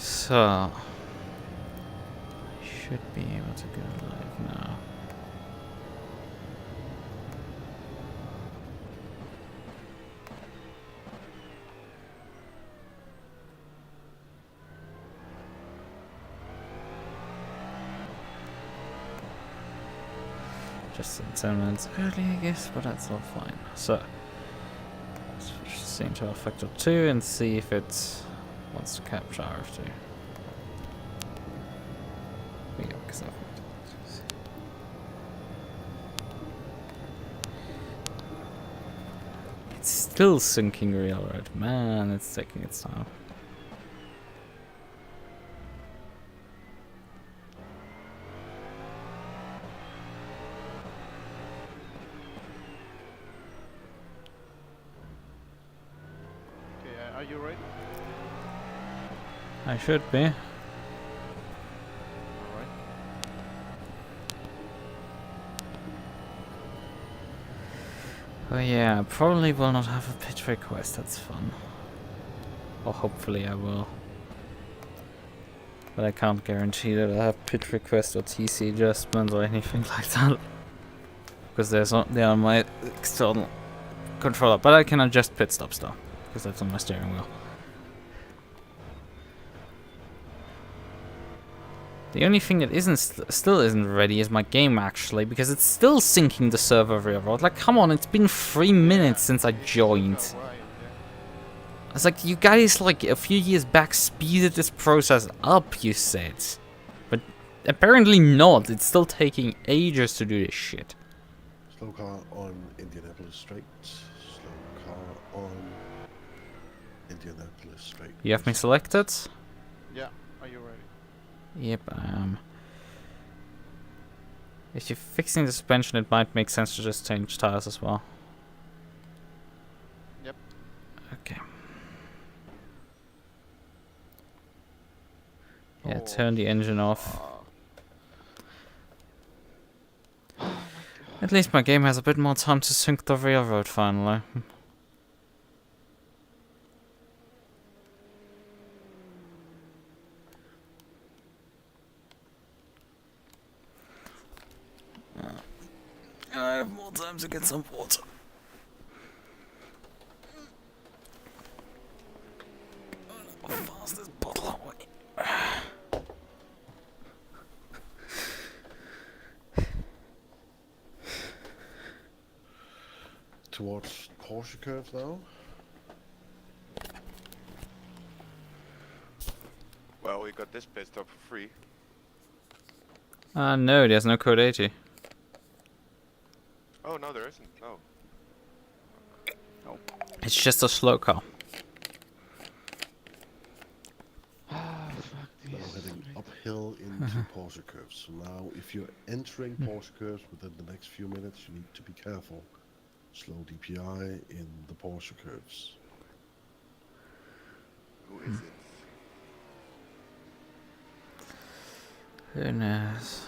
So, I should be able to go live now. Just 10 minutes early, I guess, but that's all fine. So, let's switch the scene to factor 2 and see if it wants to capture rF2. Yeah, because it's still syncing railroad. Man, it's taking its time. Are you ready? I should be. Alright. Oh yeah, I probably will not have a pitch request, that's fun. Or hopefully I will. But I can't guarantee that I have pitch request or TC adjustments or anything like that. Because they're on my external controller. But I can adjust pit stops though. Because that's on my steering wheel. The only thing that still isn't ready is my game actually, because it's still syncing the server railroad. Like, come on, it's been 3 minutes since I joined. It's like, you guys, like, a few years back speeded this process up, you said. But apparently not. It's still taking ages to do this shit. Slow car on Indianapolis Straight. Slow car on Indianapolis Straight. You have me selected? Yeah, are you ready? Yep, I am. If you're fixing the suspension, it might make sense to just change tires as well. Yep. Okay. Yeah, turn the engine off. At least my game has a bit more time to sync the railroad finally. I have more time to get some water. How fast this bottle away. Towards Porsche curve now. Well, we got this pit stop for free. No, there's no code 80. Oh, no, there isn't. No. It's just a slow car. Now heading uphill into Porsche curves. So now, if you're entering Porsche curves within the next few minutes, you need to be careful. Slow DPI in the Porsche curves. Who is it? Who knows?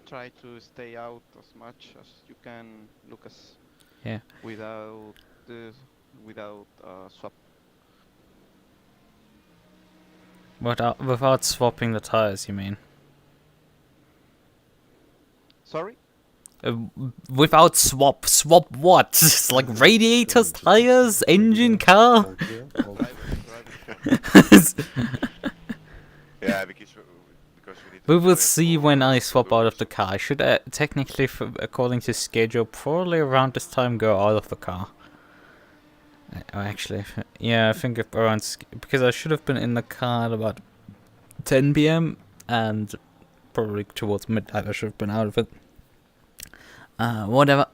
Try to stay out as much as you can, Lucas. Yeah. Without swap. Without swapping the tires, you mean? Sorry? Without swap what? It's like radiators, tires, engine, car? All clear? All Yeah, because we need to We will do see it when for I swap out of the Lucas. car. I should technically, according to schedule, probably around this time go out of the car. Actually, yeah, I think around, because I should have been in the car at about 10 p.m. and probably towards midnight I should have been out of it. Whatever.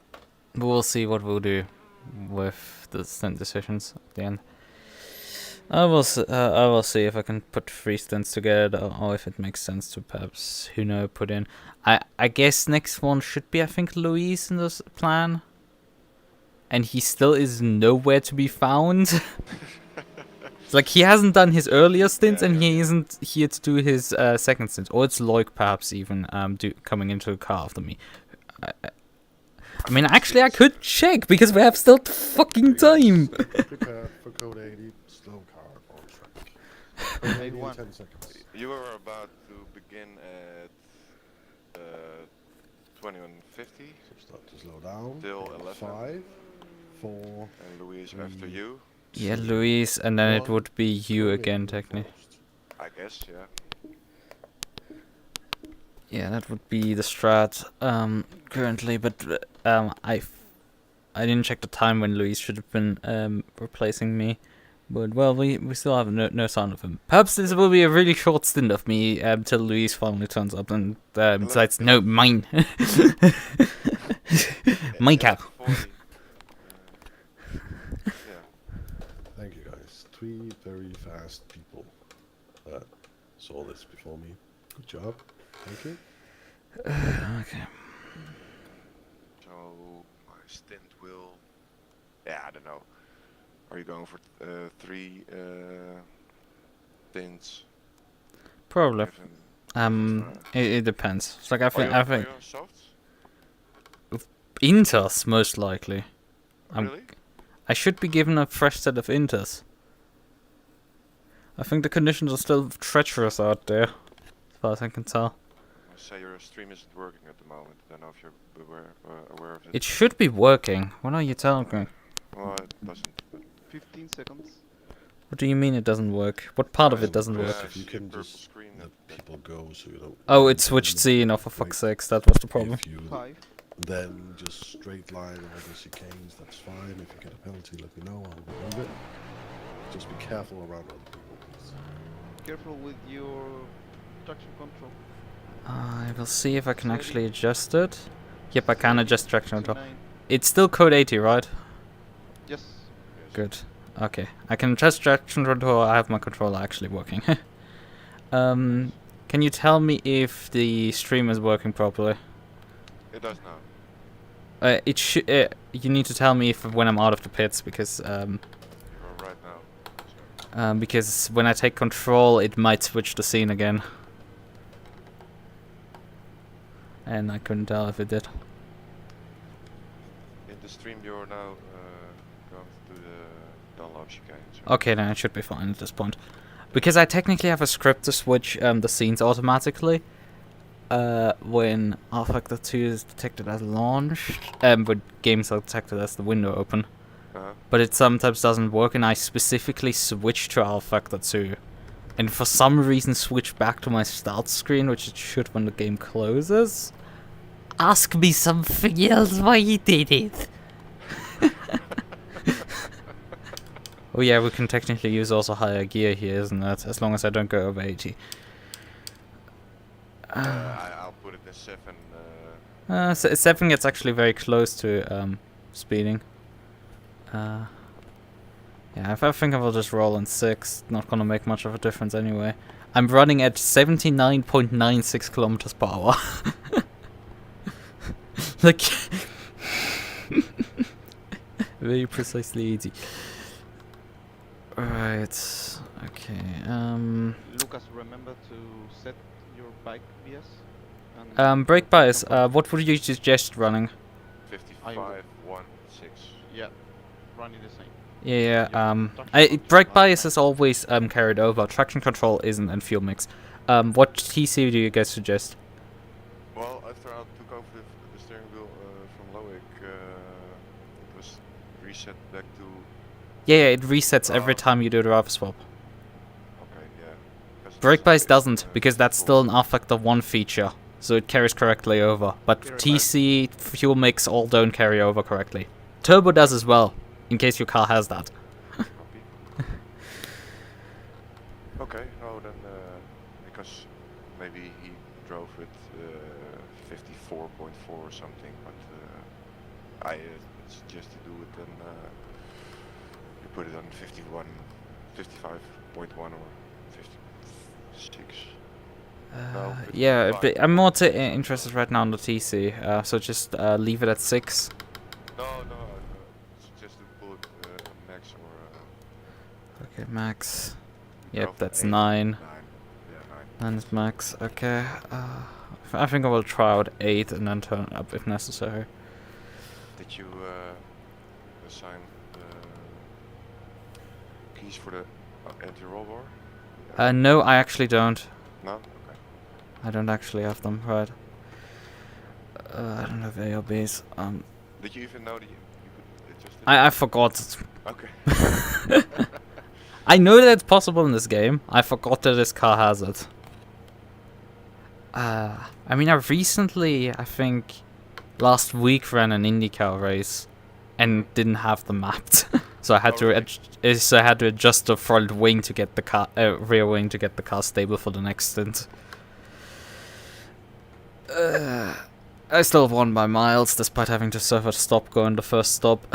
We'll see what we'll do with the stint decisions at the end. I will see if I can put 3 stints together, or if it makes sense to perhaps, who knows, put in. I guess next one should be, I think, Luis in this plan. And he still is nowhere to be found. It's like he hasn't done his earlier stints, Yeah, and yeah, he yeah. isn't here to do his second stint. Or it's Loic perhaps even coming into the car after me. I mean, actually, I could check because we have still fucking time. Prepare for code 80, slow car on track. Code 80 in One. 10 seconds. You were about to begin at 2150 So start to slow down. till 11, 5, 4, and Louise after you. Yeah, Luis, and then it One. would be you code again, 80 technically. first. I guess, yeah. Yeah, that would be the strat currently, but I didn't check the time when Luis should have been replacing me. But well, we still have no sound of him. Perhaps this will be a really short stint of me till Luis finally turns up and decides, no, mine. My cap. 40. Yeah. Thank you guys. 3 very fast people that saw this before me. Good job. Thank you. Okay. So my stint will. Yeah, I don't know. Are you going for 3 stints? Probably. Given- It depends. It's like I think Are you on softs? Inters most likely. Really? I should be given a fresh set of inters. I think the conditions are still treacherous out there, as far as I can tell. I say your stream isn't working at the moment. I don't know if you're aware of it. It should be working. What are you telling me? Well, it doesn't. But 15 seconds. What do you mean it doesn't work? What part of it doesn't work? If you see a can purple just screen let that- people go so you don't... Oh, it switched scene. Oh, for fuck's sakes, that was the problem. If you 5. then just straight line over the chicanes, that's fine. If you get a penalty, let me know, I'll remove it. Just be careful around other people, please. Careful with your traction control. I will see if I can actually adjust it. Yep, I can adjust traction control. 69. It's still code 80, right? Yes. Yes. Good. Okay, I can adjust traction control. I have my controller actually working. Can you tell me if the stream is working properly? It does now. It should. You need to tell me if when I'm out of the pits because You're right now. So because when I take control, it might switch the scene again. And I couldn't tell if it did. in the stream, you're now going to the download chicane. So Okay, then it should be fine at this point. Because I technically have a script to switch the scenes automatically when rFactor 2 is detected as launched, when games are detected as the window open. But it sometimes doesn't work, and I specifically switch to rFactor 2. And for some reason switch back to my start screen, which it should when the game closes. Ask me something else why you did it. Oh yeah, we can technically use also higher gear here, isn't it? As long as I don't go over 80. I'll put it in 7. 7 gets actually very close to speeding. Yeah, I think I will just roll in 6. Not gonna make much of a difference anyway. I'm running at 79.96 kilometers per hour. Like, very precisely 80. Right. Okay. Lucas, remember to set your bike BS. And Brake bias. What would you suggest running? 55, 1, 6. yeah, running the same. Yeah. Traction Brake control bias is is always carried over. Traction control isn't, and fuel mix. What TC do you guys suggest? Well, after I took over the steering wheel from Loic, it was reset back to. Yeah, it resets every Oh. time you do the rF swap. Okay, yeah. 'Cause Brake it's- bias it's, doesn't, because that's full. still an rFactor 1 feature, so it carries correctly over. But Very TC, fuel mix, all don't carry over correctly. Turbo does as well, in case your car has that. Copy. Okay, no, then because maybe he drove with 54.4 or something, but I suggest to do it then you put it on 51, 55.1 or 56. No, Yeah, 55. but I'm more interested right now in the TC, so just leave it at 6. No, I suggest to pull it on max or. Okay, Okay, max. Yep, Oh, that's 8, 9. 9. Yeah, 9. 9 is max. Okay. I think I will try out 8 and then turn it up if necessary. Did you assign the keys for the anti-roll bar? No, I actually don't. No? Okay. I don't actually have them, right. I don't have ARBs. Did you even know that you could adjust it? I forgot. Okay. I know that it's possible in this game. I forgot that this car has it. I mean, I recently, I think, last week ran an IndyCar race and didn't have them mapped. So I had to adjust the front wing to get the car, rear wing to get the car stable for the next stint. I still won by miles, despite having to suffer stop going the first stop.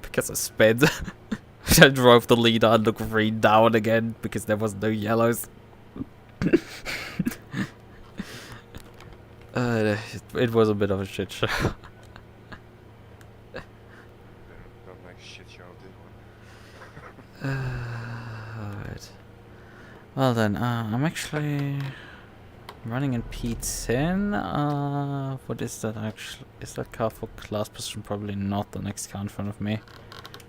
Because I sped. I drove the leader and the green down again, because there was no yellows. It was a bit of a shit show. Don't make a shit show of this one. Alright. Well then, I'm actually running in P10. What is that actually? Is that car for class position? Probably not. The next car in front of me.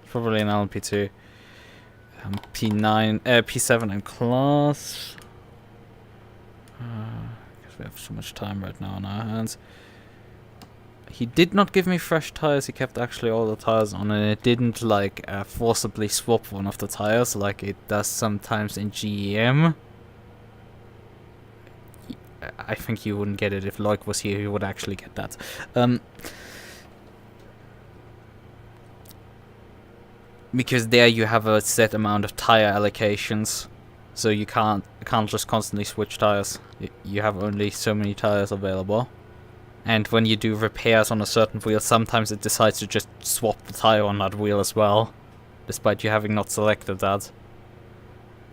Probably an LP2. P9, P7 in class. Because we have so much time right now on our hands. He did not give me fresh tires. He kept actually all the tires on, and it didn't like forcibly swap one of the tires like it does sometimes in GEM. I think you wouldn't get it if Loic was here. He would actually get that. Because there you have a set amount of tire allocations, so you can't just constantly switch tires. You have only so many tires available, and when you do repairs on a certain wheel, sometimes it decides to just swap the tire on that wheel as well, despite you having not selected that.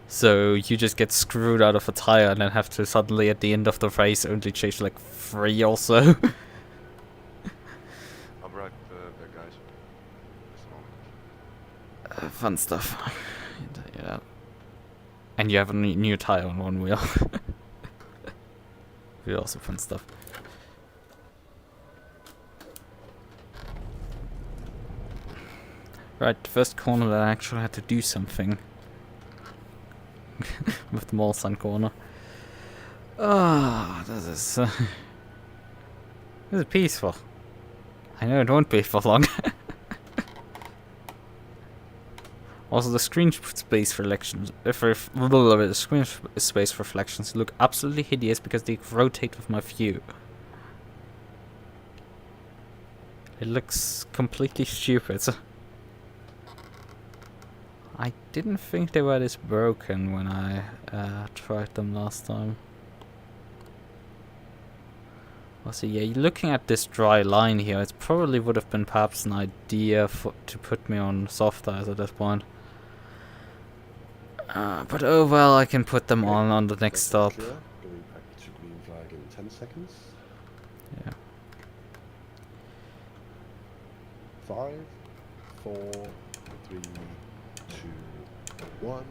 So you just get screwed out of a tire and then have to suddenly at the end of the race only change like 3 or so. I'll be right back, guys. Just a moment. Fun stuff. Yeah. And you have a new tire on one wheel. Really also fun stuff. Right, first corner that I actually had to do something. With the Molson corner. Ah, this is peaceful. I know it won't be for long. Also, the screen space reflections, the screen space reflections look absolutely hideous because they rotate with my view. It looks completely stupid. I didn't think they were this broken when I tried them last time. Also, yeah, looking at this dry line here, it probably would have been perhaps an idea to put me on soft tires at this point. But oh well, I can put them on the next stop. Clear. Going back to green flag in 10 seconds. Yeah. 5, 4, 3, 2, 1.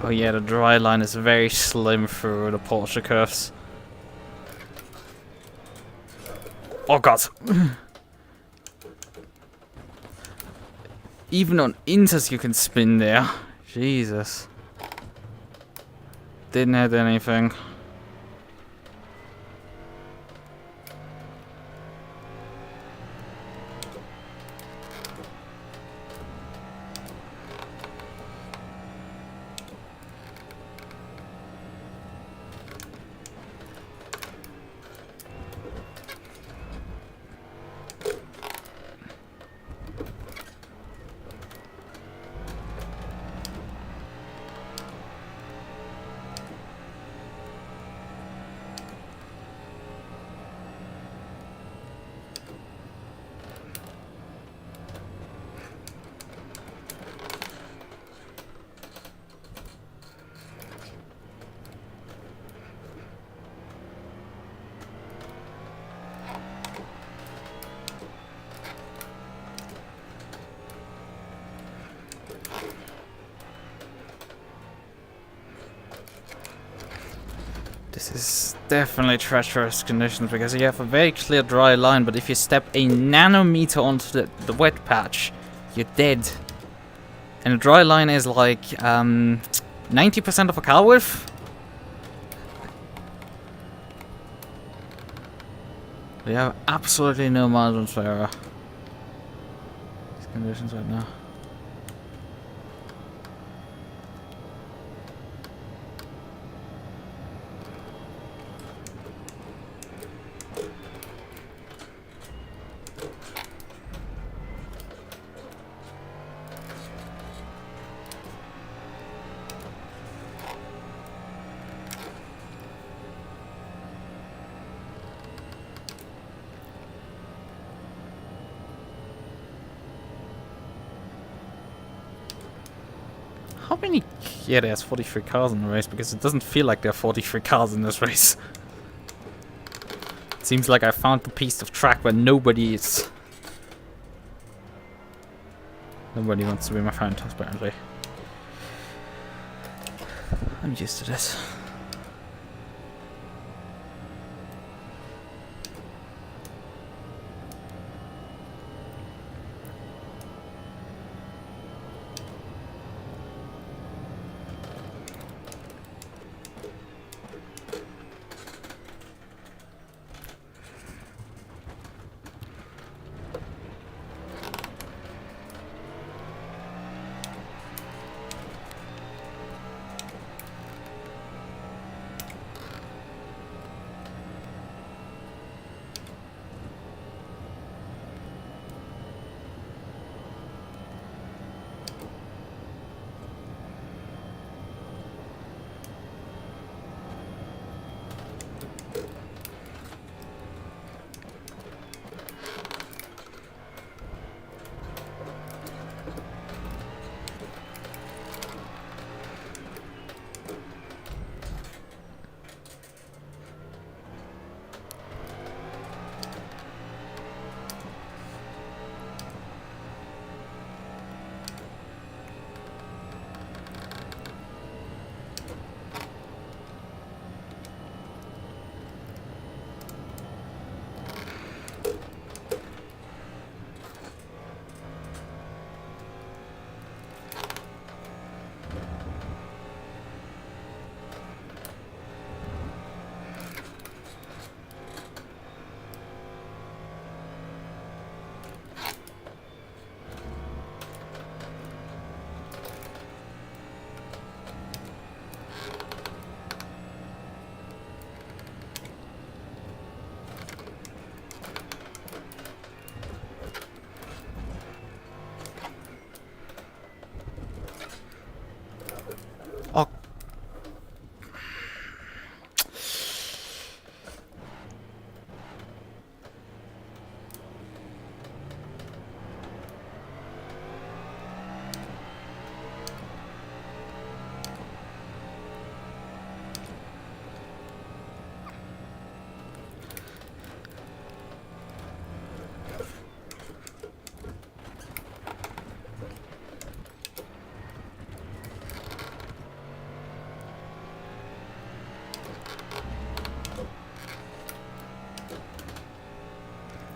Oh yeah, the dry line is very slim through the Porsche curves. Oh god! Even on inters you can spin there. Jesus. Didn't hit anything. This is definitely treacherous conditions because you have a very clear dry line, but if you step a nanometer onto the wet patch, you're dead. And a dry line is like 90% of a car width. We have absolutely no margins for error. These conditions right now. How many? Yeah, there's 43 cars in the race because it doesn't feel like there are 43 cars in this race. It seems like I found the piece of track where nobody is. Nobody wants to be my friend, apparently. I'm used to this. Oh.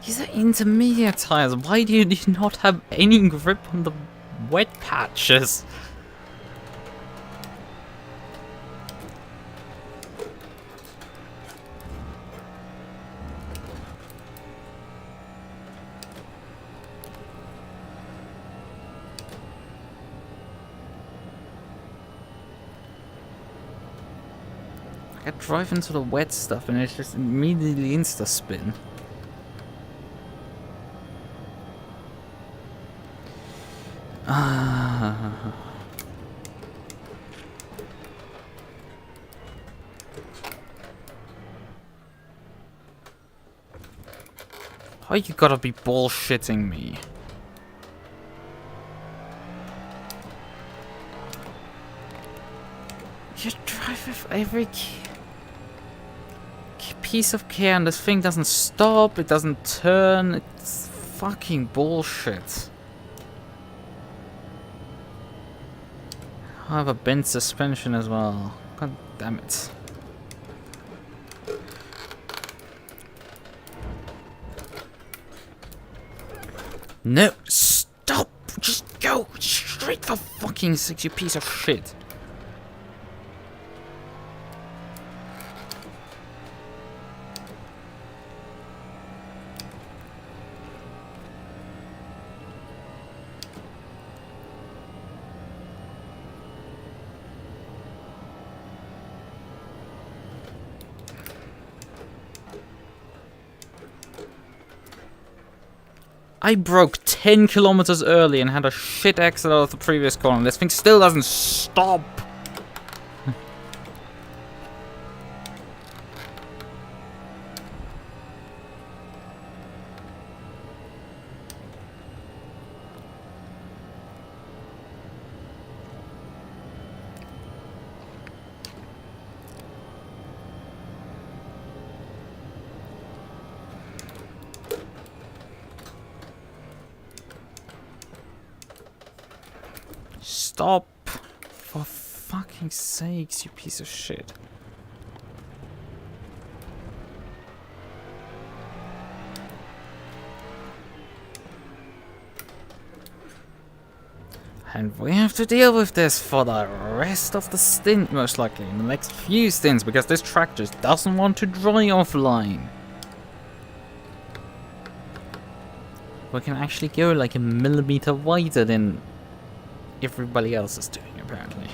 These are intermediate tires. Why do you not have any grip on the wet patches? I drive into the wet stuff and it's just immediately insta-spin. Oh, you gotta be bullshitting me. You drive with every piece of care and this thing doesn't stop, it doesn't turn, it's fucking bullshit. I have a bent suspension as well. God damn it. No, stop! Just go straight for fucking six, you piece of shit. I broke 10 kilometers early and had a shit exit out of the previous corner. This thing still doesn't stop. Stop! For fucking sakes, you piece of shit. And we have to deal with this for the rest of the stint, most likely, in the next few stints, because this track just doesn't want to dry offline. We can actually go like a millimeter wider than everybody else is doing, apparently.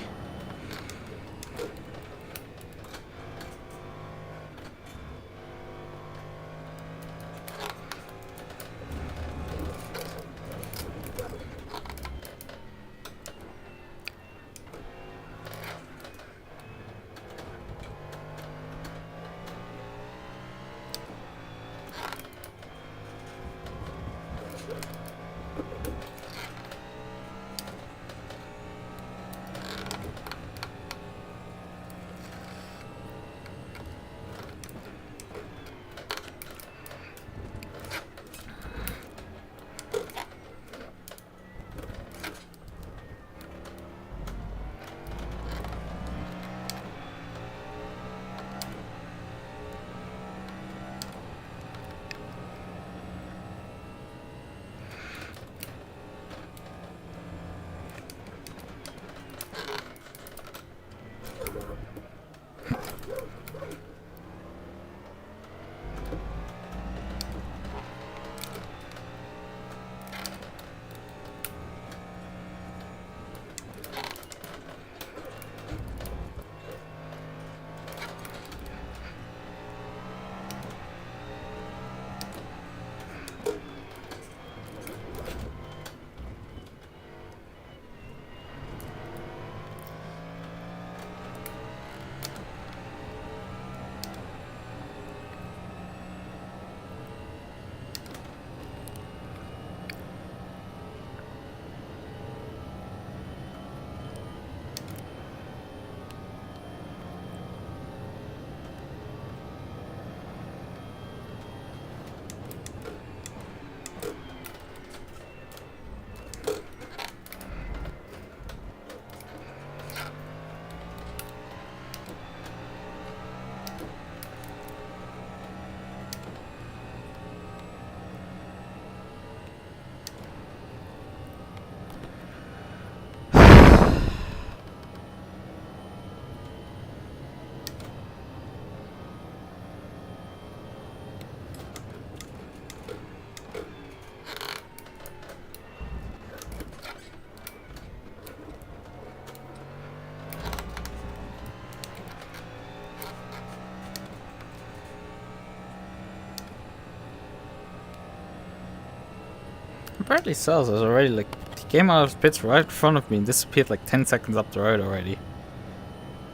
Apparently Cells is already like, he came out of pits right in front of me and disappeared like 10 seconds up the road already.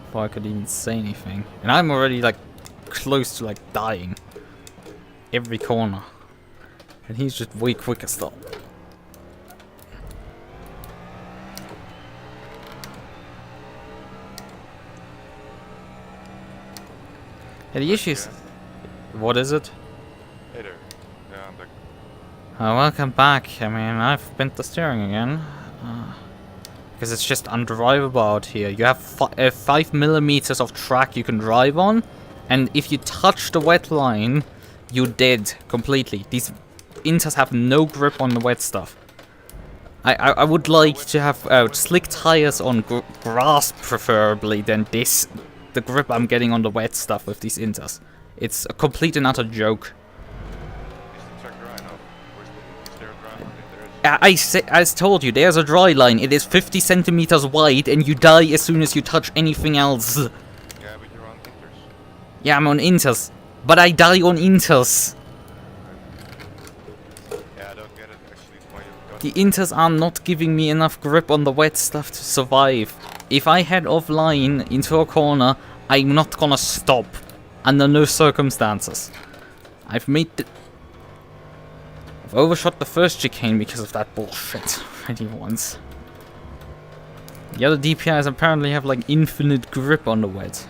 Before I could even say anything. And I'm already like close to like dying. Every corner. And he's just way quicker still. Yeah, the issue is... What is it? Hey there. Yeah, I'm back. Welcome back. I mean, I've bent the steering again. Because it's just undrivable out here. You have 5 millimeters of track you can drive on. And if you touch the wet line, you're dead completely. These inters have no grip on the wet stuff. I would like to have slick tires on grass preferably than this. The grip I'm getting on the wet stuff with these inters. It's a complete and utter joke. Is the track dry now? Is there a dry line? If there is. I told you, there's a dry line. It is 50 centimeters wide and you die as soon as you touch anything else. Yeah, but you're on inters. Yeah, I'm on inters. But I die on inters. Yeah, I don't get it actually. Why you got The inters are not giving me enough grip on the wet stuff to survive. If I head offline into a corner, I'm not gonna stop. Under no circumstances. I've overshot the first chicane because of that bullshit already once. The other DPIs apparently have like infinite grip on the wet.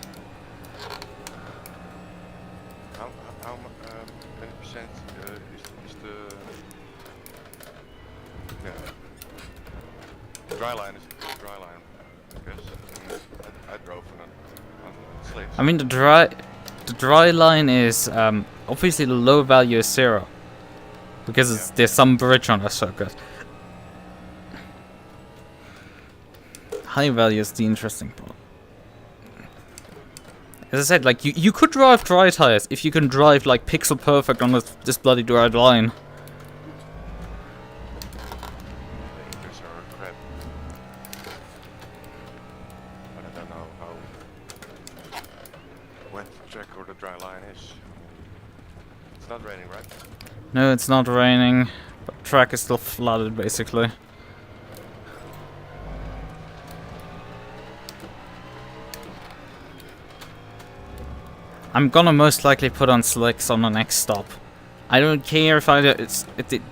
how many percent is the dry line? Is the dry line? I guess. I drove on slates. I mean the dry line is obviously the low value is 0 because there's some bridge on the circuit. High value is the interesting part. As I said, like you could drive dry tires if you can drive like pixel perfect on this bloody dry line. Inters are crap. But I don't know how wet the track or the dry line is. It's not raining, right? No, it's not raining, but track is still flooded basically. I'm gonna most likely put on slicks on the next stop. I don't care if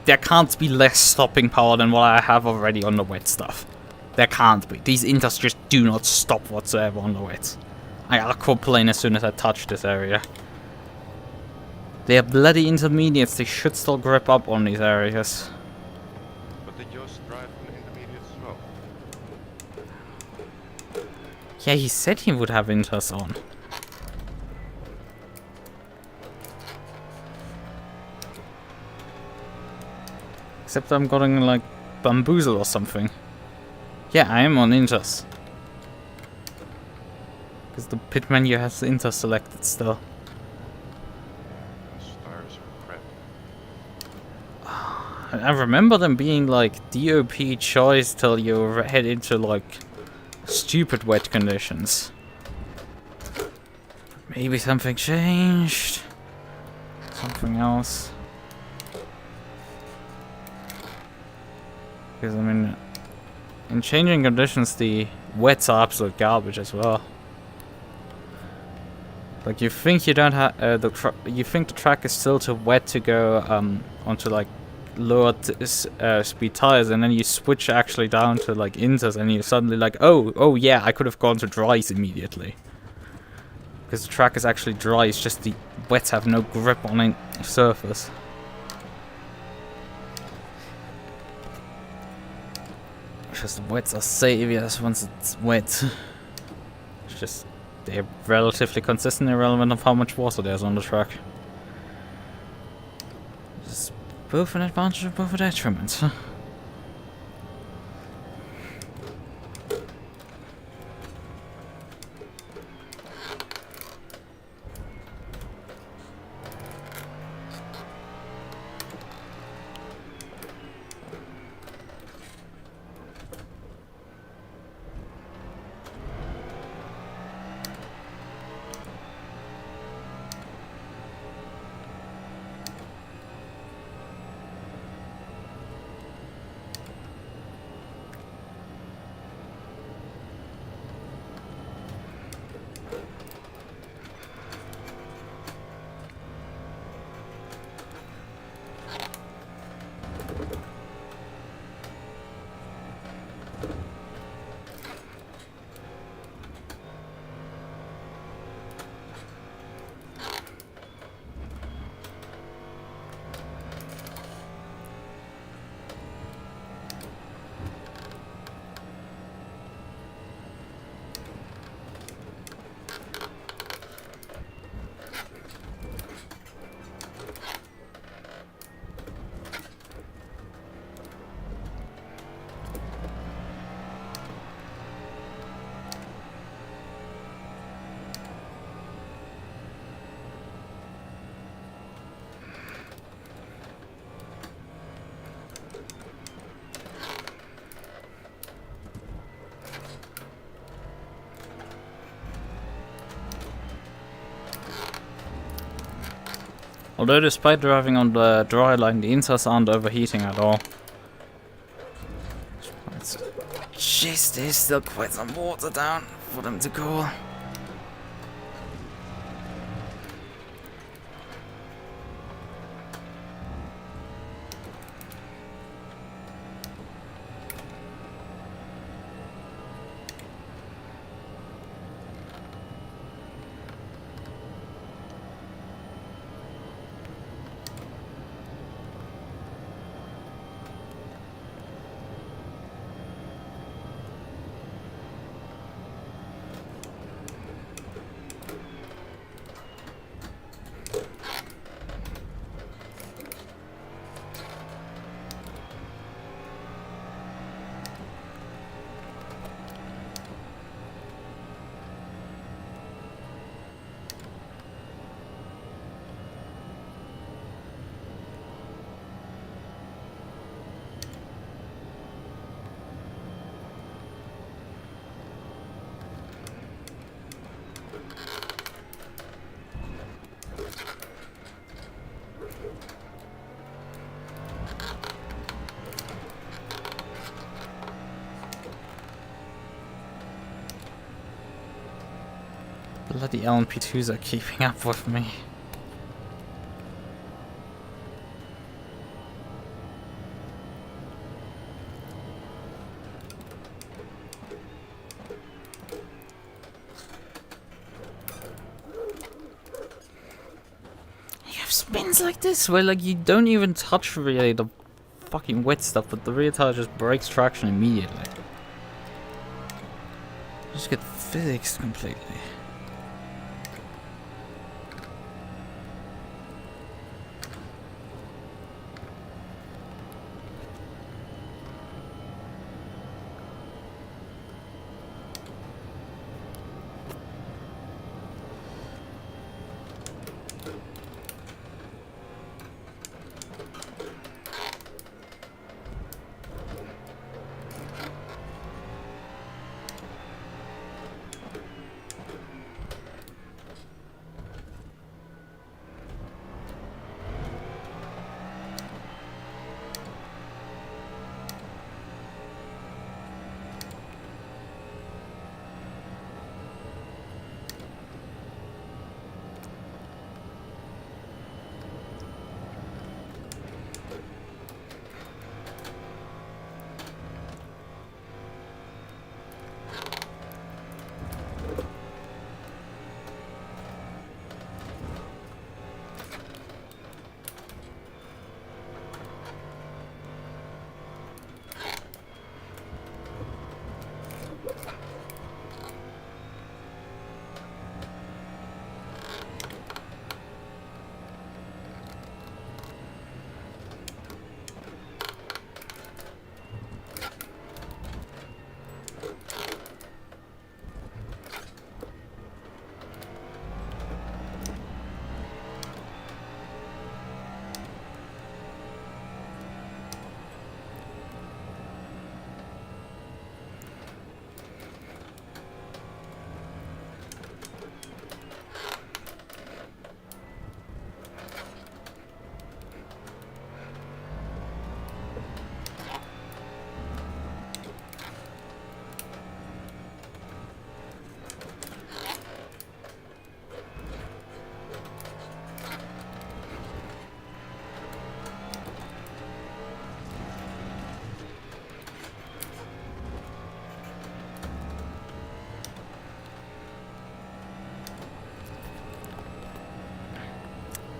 there can't be less stopping power than what I have already on the wet stuff. There can't be. These inters just do not stop whatsoever on the wet. I aquaplane as soon as I touch this area. They are bloody intermediates, they should still grip up on these areas. But did yours drive on the intermediates as well? Yeah, he said he would have inters on. Except I'm getting like bamboozle or something. Yeah, I am on inters. Because the pit menu has inters selected still. Those tires are crap. I remember them being like DOP choice till you head into like stupid wet conditions. Maybe something changed. Something else. Because I mean, in changing conditions, the wets are absolute garbage as well. Like you think you don't have you think the track is still too wet to go onto like lower speed tires, and then you switch actually down to like inters, and you're suddenly like, oh yeah, I could have gone to dries immediately. Because the track is actually dry, it's just the wets have no grip on the surface. Because the wets are saviors once it's wet. It's just, they're relatively consistent, irrelevant of how much water there's on the track. It's both an advantage and both a detriment. Although despite driving on the dry line, the insides aren't overheating at all. Jeez, there's still quite some water down for them to cool. Bloody LMP2s are keeping up with me. You have spins like this where like you don't even touch really the fucking wet stuff, but the rear tire just breaks traction immediately. Just get physics completely.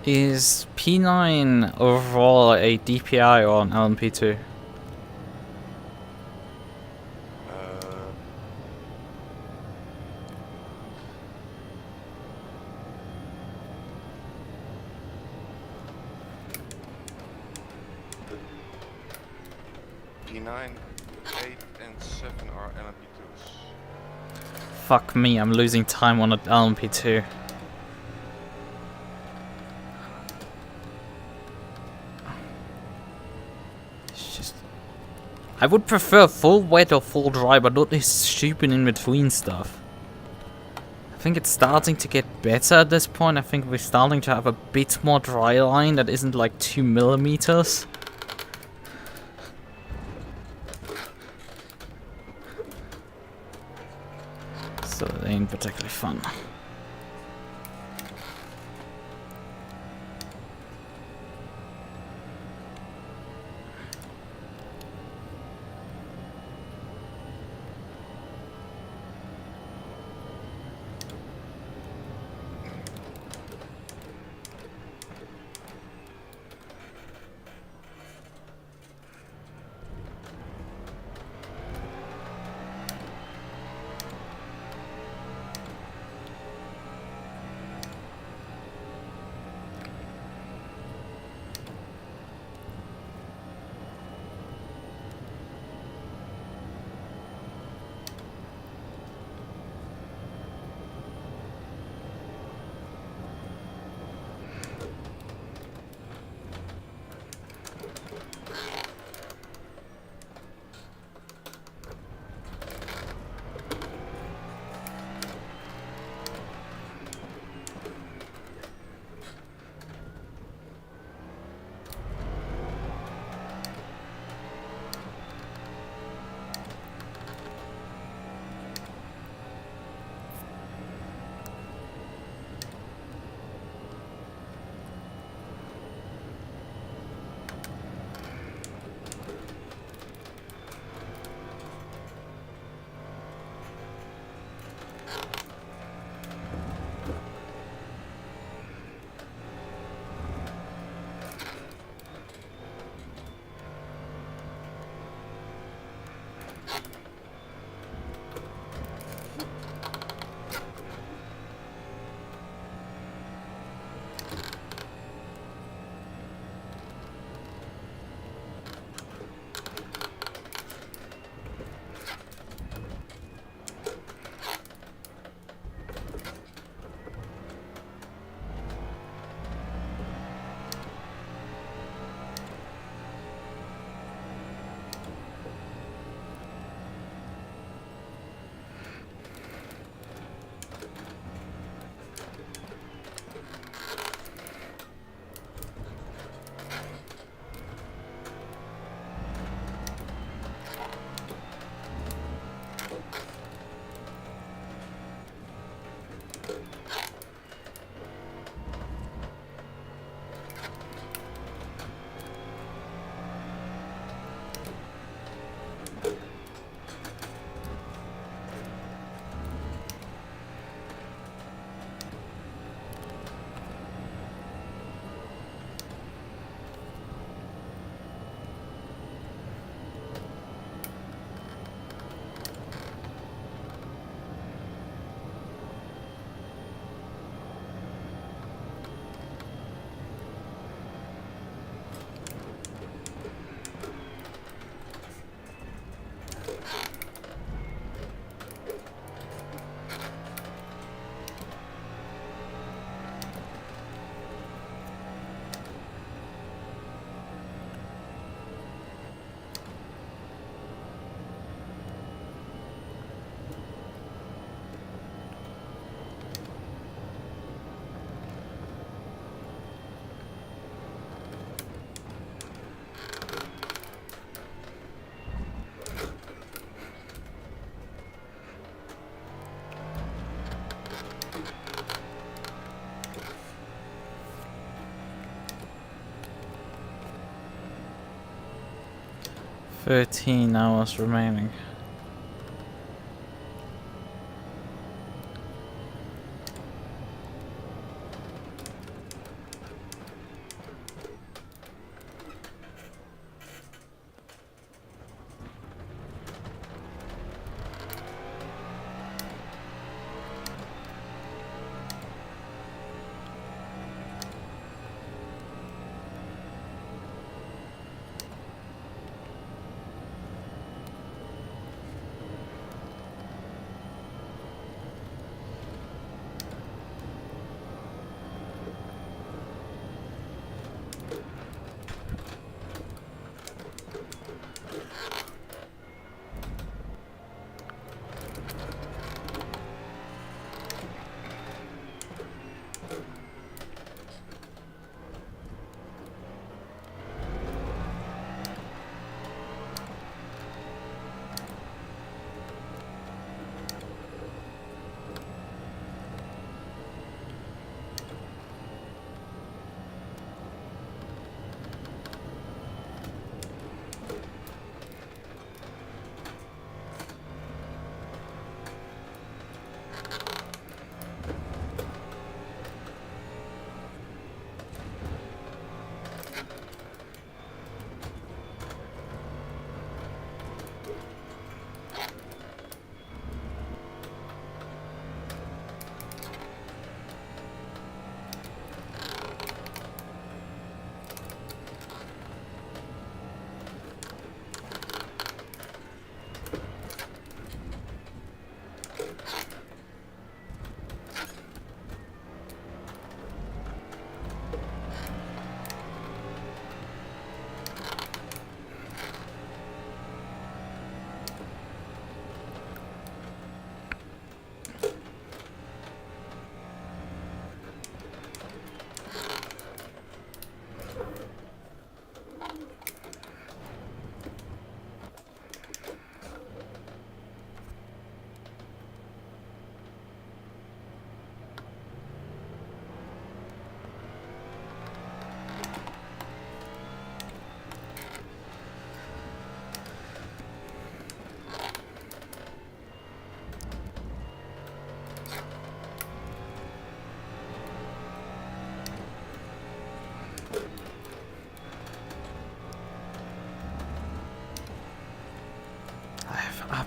Is P9 overall a DPI or an LMP2? P9, 8 and 7 are LMP2s. Fuck me, I'm losing time on an LMP2. I would prefer full wet or full dry, but not this stupid in between stuff. think it's starting to get better at this point. I think we're starting to have a bit more dry line that isn't like 2 millimeters. So it ain't particularly fun. $13 remaining.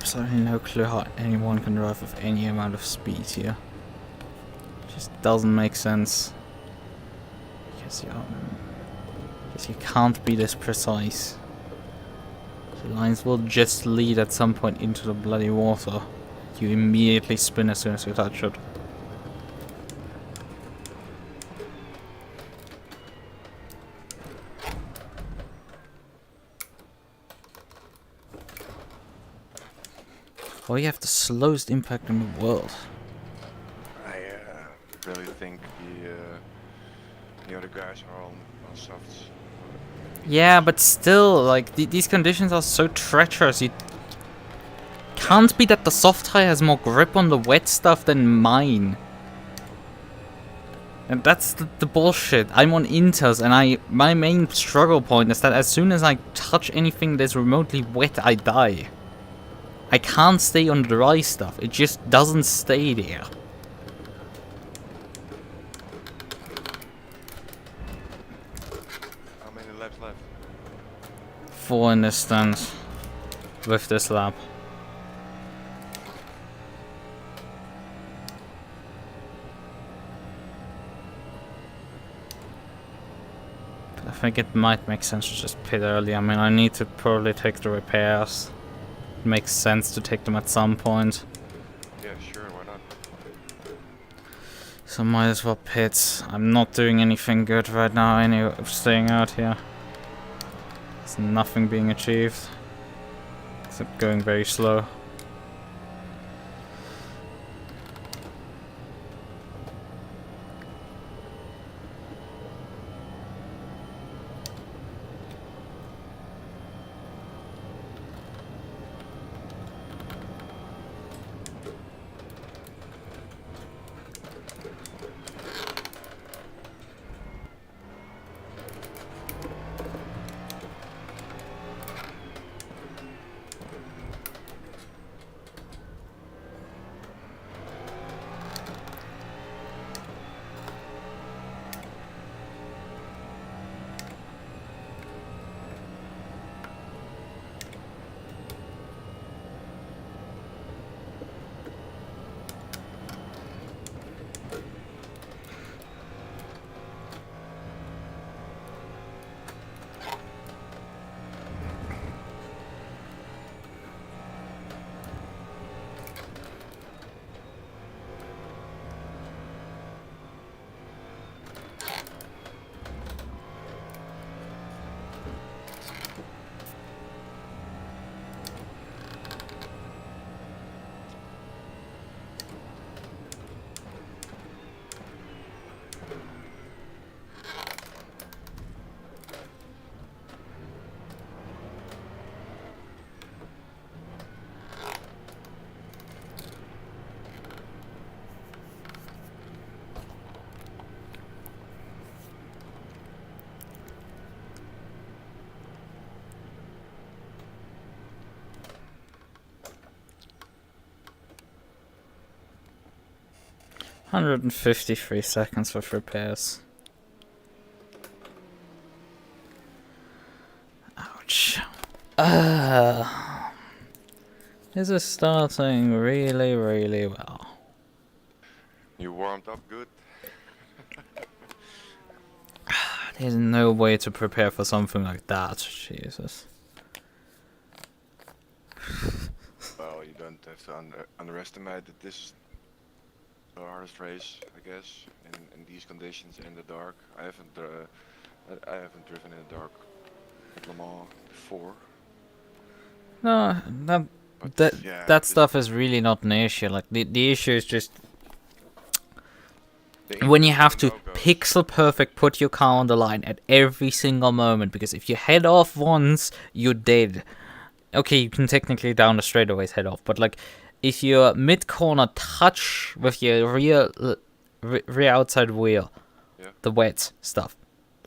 absolutely no clue how anyone can drive with any amount of speed here. Just doesn't make sense. Because you can't be this precise. The lines will just lead at some point into the bloody water. You immediately spin as soon as you touch it. Oh, you have the slowest impact in the world. I really think the other guys are on softs. Yeah, but still, like, these conditions are so treacherous. You can't be that the soft tire has more grip on the wet stuff than mine. And that's the bullshit. I'm on Inters, and my main struggle point is that as soon as I touch anything that's remotely wet, I die. I can't stay on the dry stuff. It just doesn't stay there. How many laps left? 4 in this stand. With this lap. I think it might make sense to just pit early. I mean, I need to probably take the repairs. It makes sense to take them at some point. Yeah, sure, why not? So might as well pit. I'm not doing anything good right now anyway, staying out here. There's nothing being achieved. Except going very slow. $153 with repairs. Ouch. This is starting really, really well. You warmed up good? There's no way to prepare for something like that. Jesus. Well, you don't have to underestimate that this is the hardest race, I guess, in these conditions in the dark. I haven't driven in the dark at LeMans before. No, Yeah, that stuff is really not an issue. Like the issue is just when you have to pixel perfect put your car on the line at every single moment, because if you head off once, you're dead. Okay, you can technically down the straightaways head off, but like if your mid corner touch with your rear outside wheel, yeah, the wet stuff,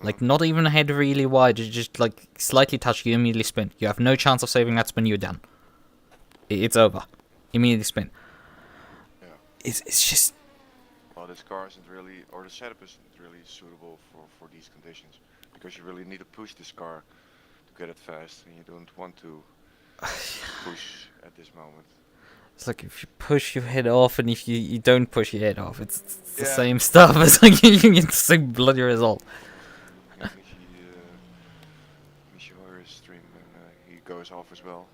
like not even head really wide, you just like slightly touch, you immediately spin. You have no chance of saving that spin. You're done. It's over. Immediately spin. yeah. It's just. Well, this car isn't really, or the setup isn't really suitable for these conditions, because you really need to push this car to get it fast, and you don't want to push at this moment. It's like if you push your head off, and if you don't push your head off, it's the Yeah. same stuff. It's like you get the same bloody result. Michi Hoyer's stream, and he goes off as well,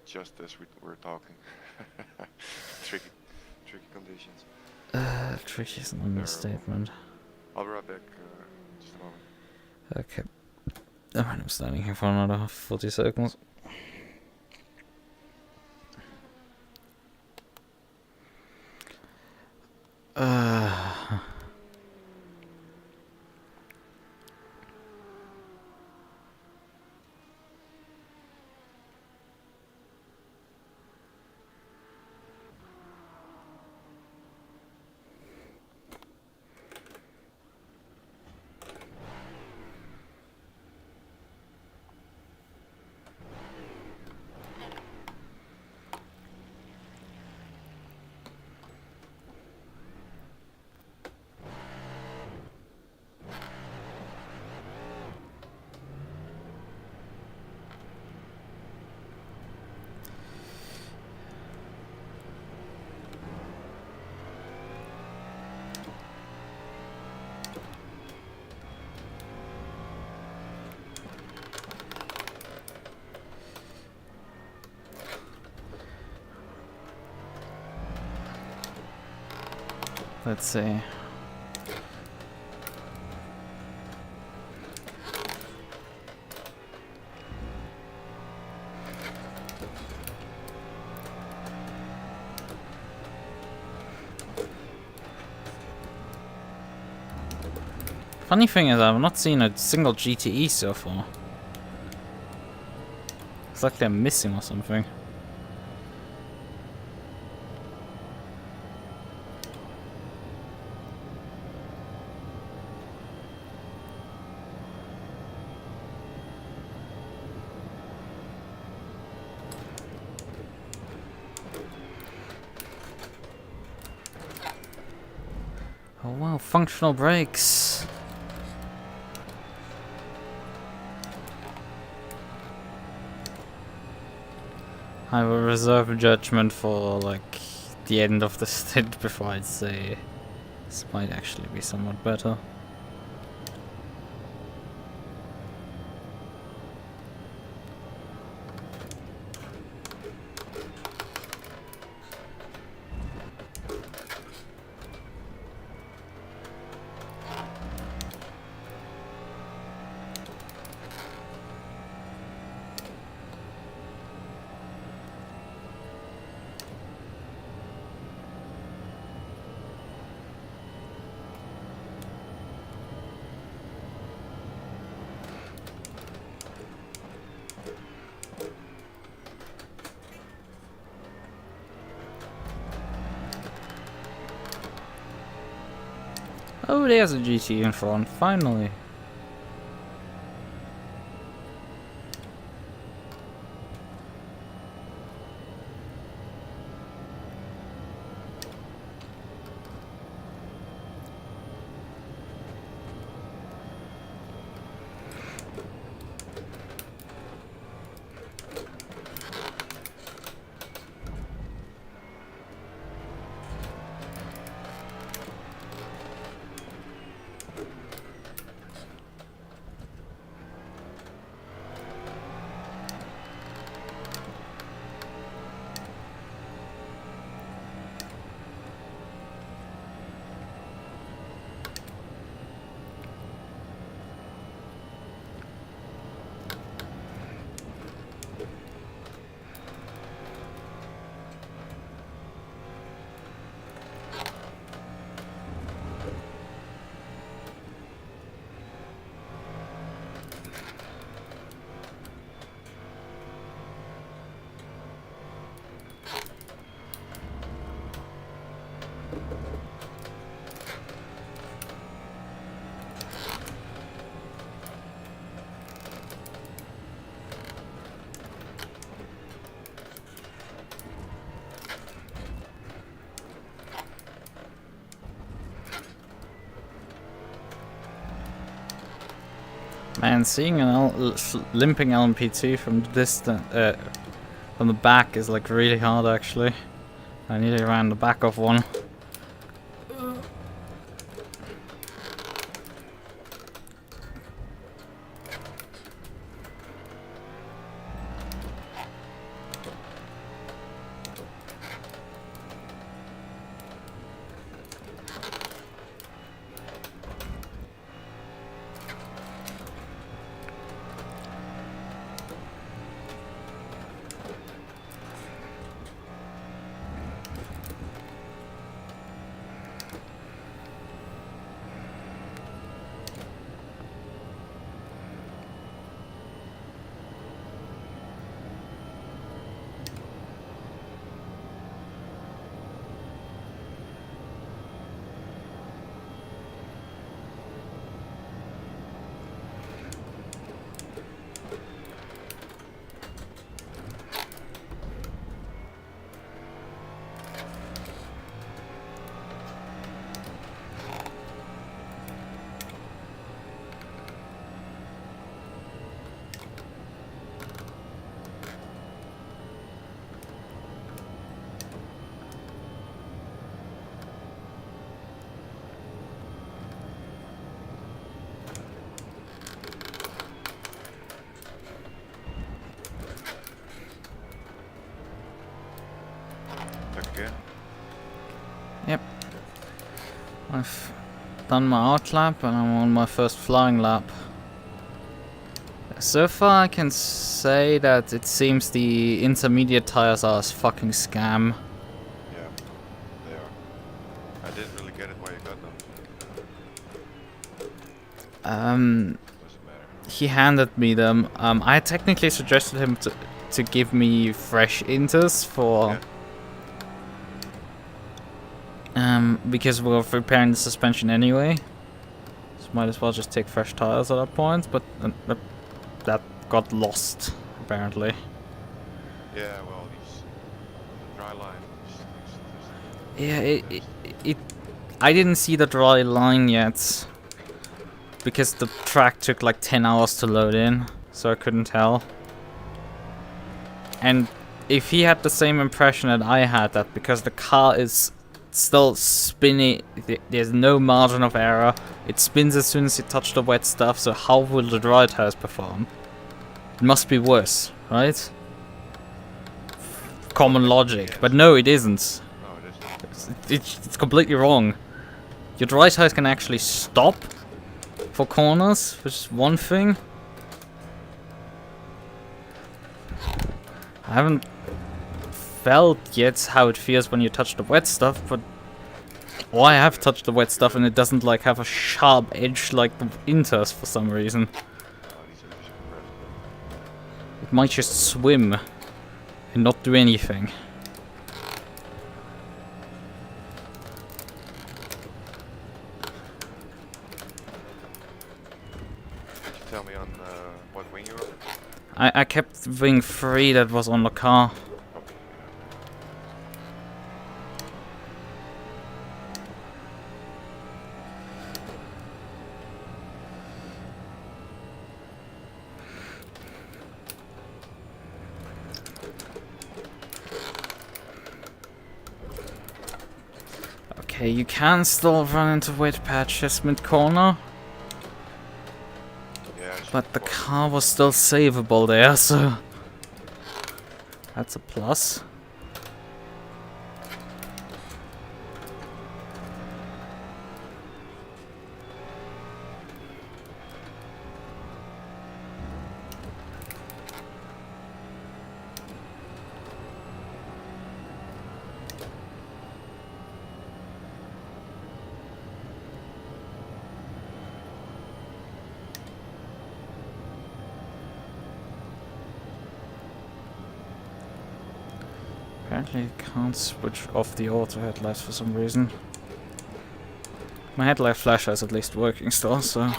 just as we're talking. tricky conditions. Tricky is an understatement. I'll be right back. Just a moment. Okay. Alright, I'm standing here for another 40 seconds. Let's see. Funny thing is, I've not seen a single GTE so far. It's like they're missing or something. Oh wow, functional brakes. I will reserve judgment for like the end of the stint before I'd say this might actually be somewhat better. Oh, there's a GT in front, finally. Man, seeing an limping LMP2 from the distance, from the back is like really hard actually. I nearly ran the back of one. Again? Yep. I've done my out lap and I'm on my first flying lap. So far I can say that it seems the intermediate tires are a fucking scam. Yeah, they are. I didn't really get it where you got them. Doesn't matter. He handed me them. I technically suggested him to give me fresh inters for... because we're repairing the suspension anyway. So might as well just take fresh tires at that point, but that got lost, apparently. Yeah, well, these dry line. Yeah, I didn't see the dry line yet. Because the track took like 10 hours to load in, so I couldn't tell. And if he had the same impression that I had, that because the car is still spinning, there's no margin of error, it spins as soon as you touch the wet stuff, so how will the dry tires perform? It must be worse, right? Common logic, but no, it isn't. No, it isn't. It's completely wrong. Your dry tires can actually stop for corners, which is one thing. I haven't felt yet how it feels when you touch the wet stuff, but I have touched the wet stuff and it doesn't like have a sharp edge like the inters for some reason. Oh, these are just compressed. It might just swim and not do anything. Did you tell me on what wing you were on? I kept wing 3 that was on the car. Okay. Okay, you can still run into wet patches mid-corner, Yeah, it's but the well, car was still savable there, so that's a plus. Apparently you can't switch off the auto headlights for some reason. My headlight flasher is at least working still, so...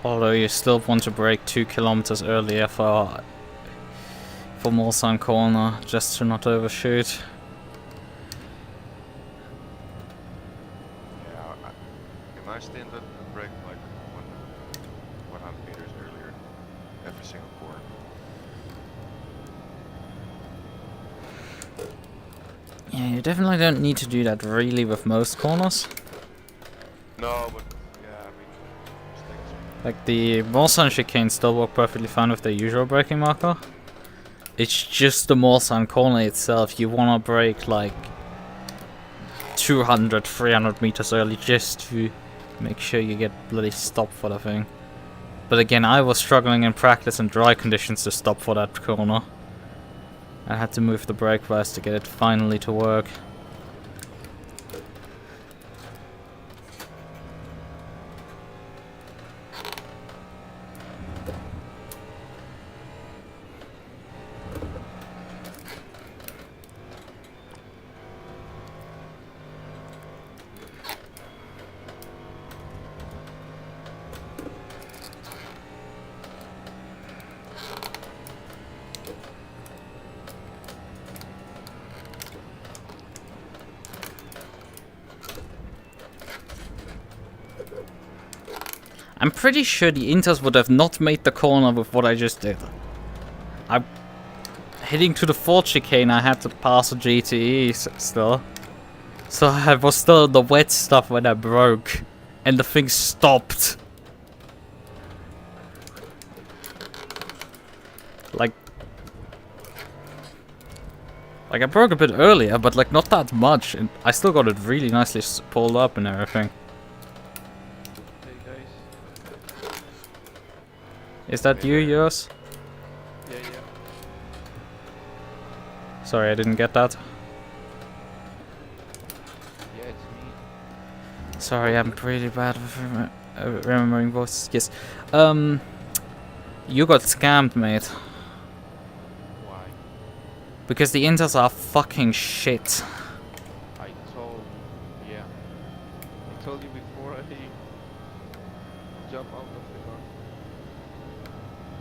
Although you still want to brake 2 kilometers earlier for Mulsanne corner, just to not overshoot. Yeah, in my stint I brake like 100 meters earlier every single corner. Yeah, you definitely don't need to do that really with most corners. No, but yeah, I mean, mistakes. Like the Mulsanne chicane still work perfectly fine with the usual braking marker. It's just the Mulsanne corner itself, you wanna brake like 200, 300 meters early just to make sure you get bloody stop for the thing. But again, I was struggling in practice in dry conditions to stop for that corner. I had to move the brake press to get it finally to work. I'm pretty sure the Inters would have not made the corner with what I just did. I'm heading to the 4th chicane, I had to pass a GTE still. So I was still in the wet stuff when I broke. And the thing stopped. Like I broke a bit earlier, but like not that much. And I still got it really nicely pulled up and everything. Is that you, yours? Yeah, yeah. Sorry, I didn't get that. Yeah, it's me. Sorry, I'm pretty bad with remembering voices. Yes. You got scammed, mate. Why? Because the Inters are fucking shit. I told yeah. I told you before I jump out of the car.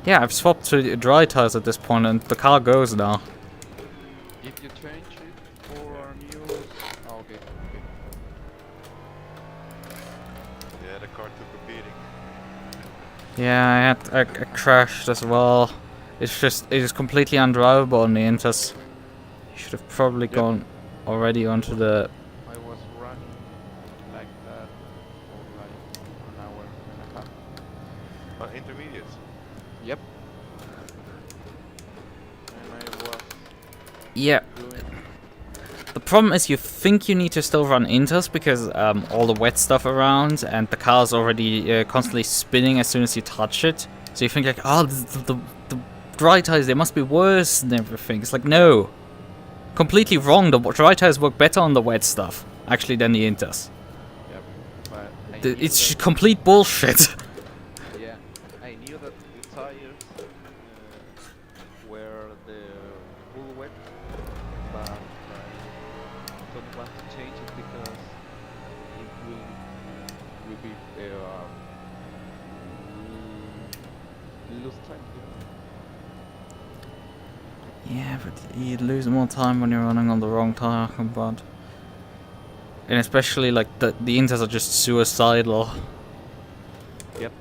Yeah, I've swapped to dry tires at this point and the car goes now. If you change it for new... Oh, okay, okay. Yeah, the car took a beating. Yeah, I crashed as well. It is completely undrivable on the Inters. You should have probably gone already onto the... I was running like that for like an hour and a half. On intermediates. Yep. And I was Yeah. doing... The problem is you think you need to still run Inters because all the wet stuff around and the car's already constantly spinning as soon as you touch it. So you think like, oh, the dry tires, they must be worse and everything. It's like, no. Completely wrong. The dry tires work better on the wet stuff, actually, than the Inters. Yep. But I knew It's that, complete bullshit. yeah, I knew that the tires were the full wet, but I don't want to change it because it will be lose time. Yeah, but you lose more time when you're running on the wrong tire compound. And especially like the Inters are just suicidal. Yep.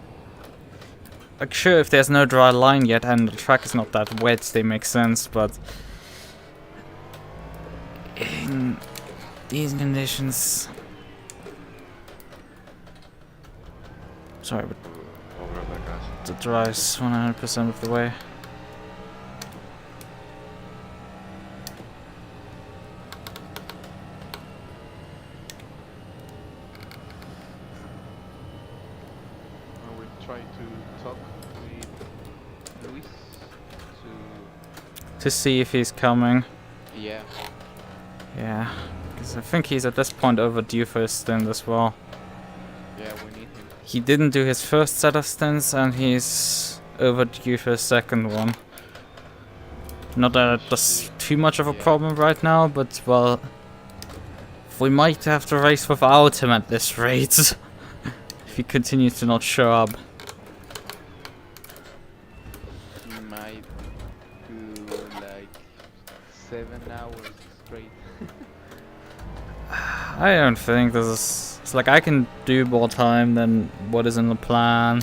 Like sure, if there's no dry line yet and the track is not that wet, they make sense, but in these conditions... Sorry, but I'll be right back, guys. the dry is 100% of the way. I will try to talk with Luis To see if he's coming. yeah. Yeah, because I think he's at this point overdue for his stint as well. Yeah, we need him. He didn't do his first set of stints and he's overdue for his second one. Not that that's too much of a problem right now, but well, we might have to race without him at this rate. If he continues to not show up. 7 hours straight. I don't think this is... It's like I can do more time than what is in the plan.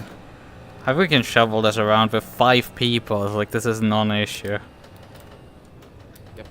If we can shovel this around with 5 people, it's like this is non-issue. Yep.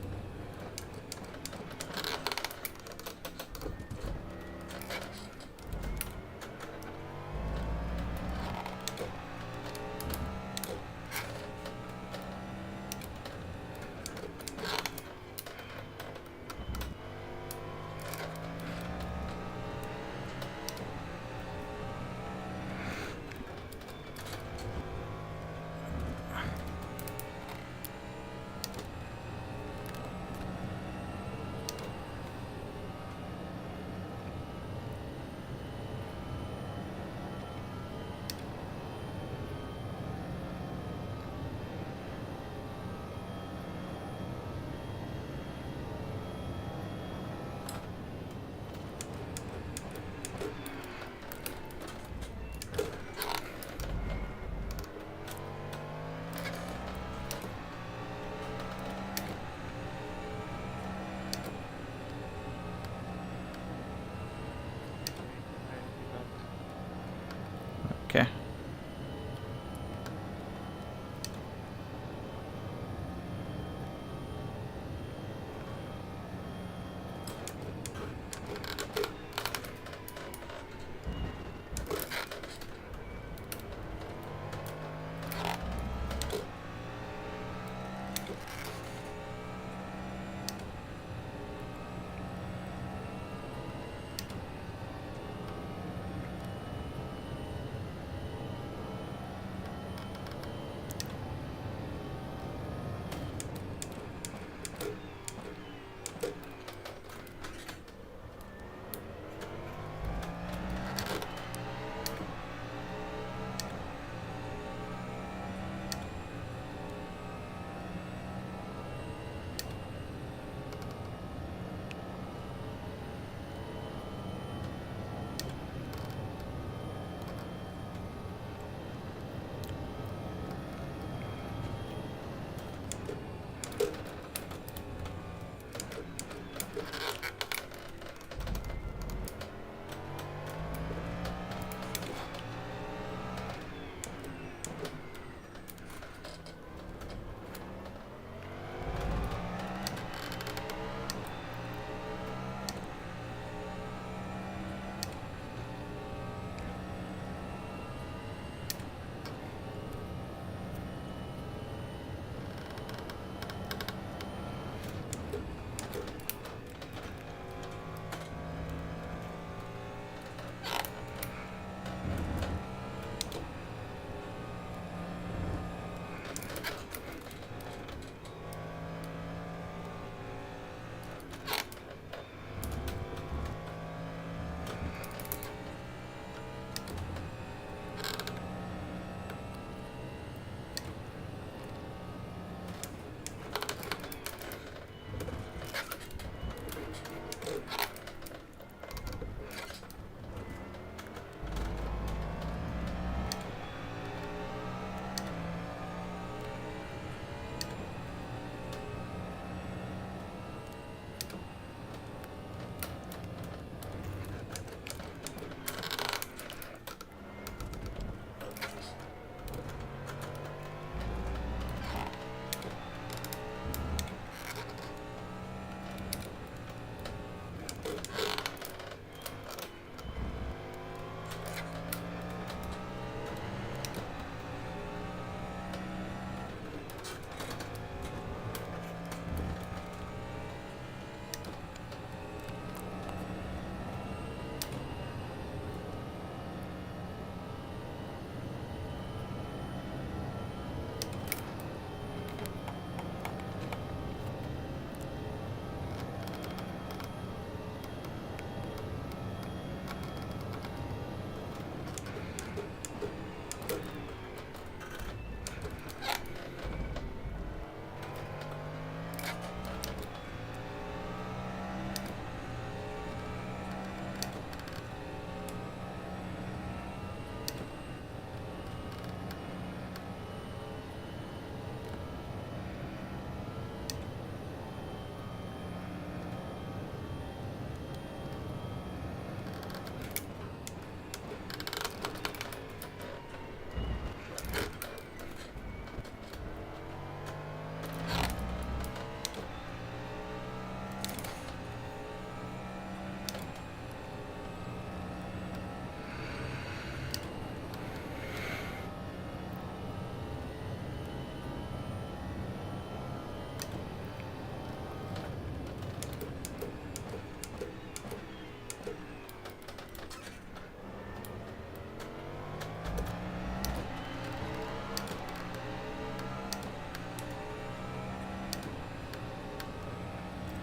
Okay.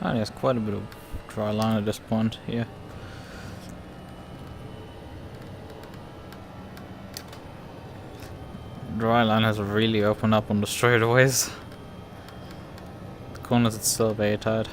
Ferrari has quite a bit of dry line at this point here. Dry line has really opened up on the straightaways. The corners it's still very tight.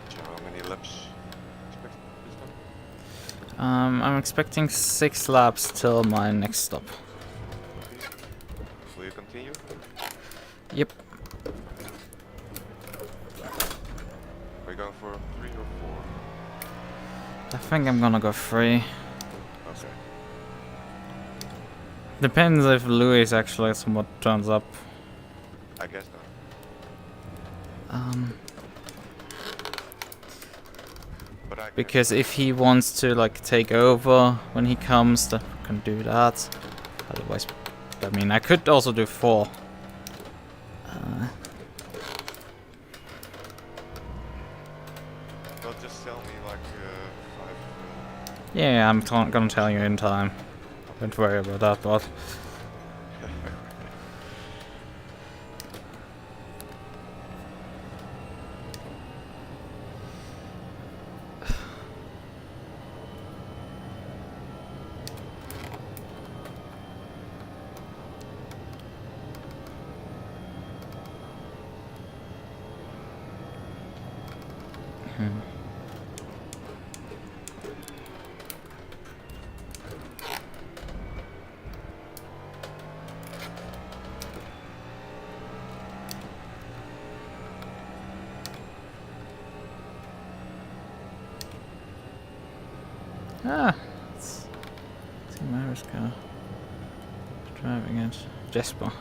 So how many laps expect this time? I'm expecting 6 laps till my next stop. Okay. Will you continue? Yep. Are you going for 3 or 4? I think I'm gonna go 3. Okay. Depends if Louis actually somewhat turns up. I guess not. But I Because if he wants to like take over when he comes, then we can do that. Otherwise, I mean, I could also do 4. Well, just tell me like 5. Yeah, I'm gonna tell you in time. Don't worry about that, but let's see Myra's car driving it. Jesper.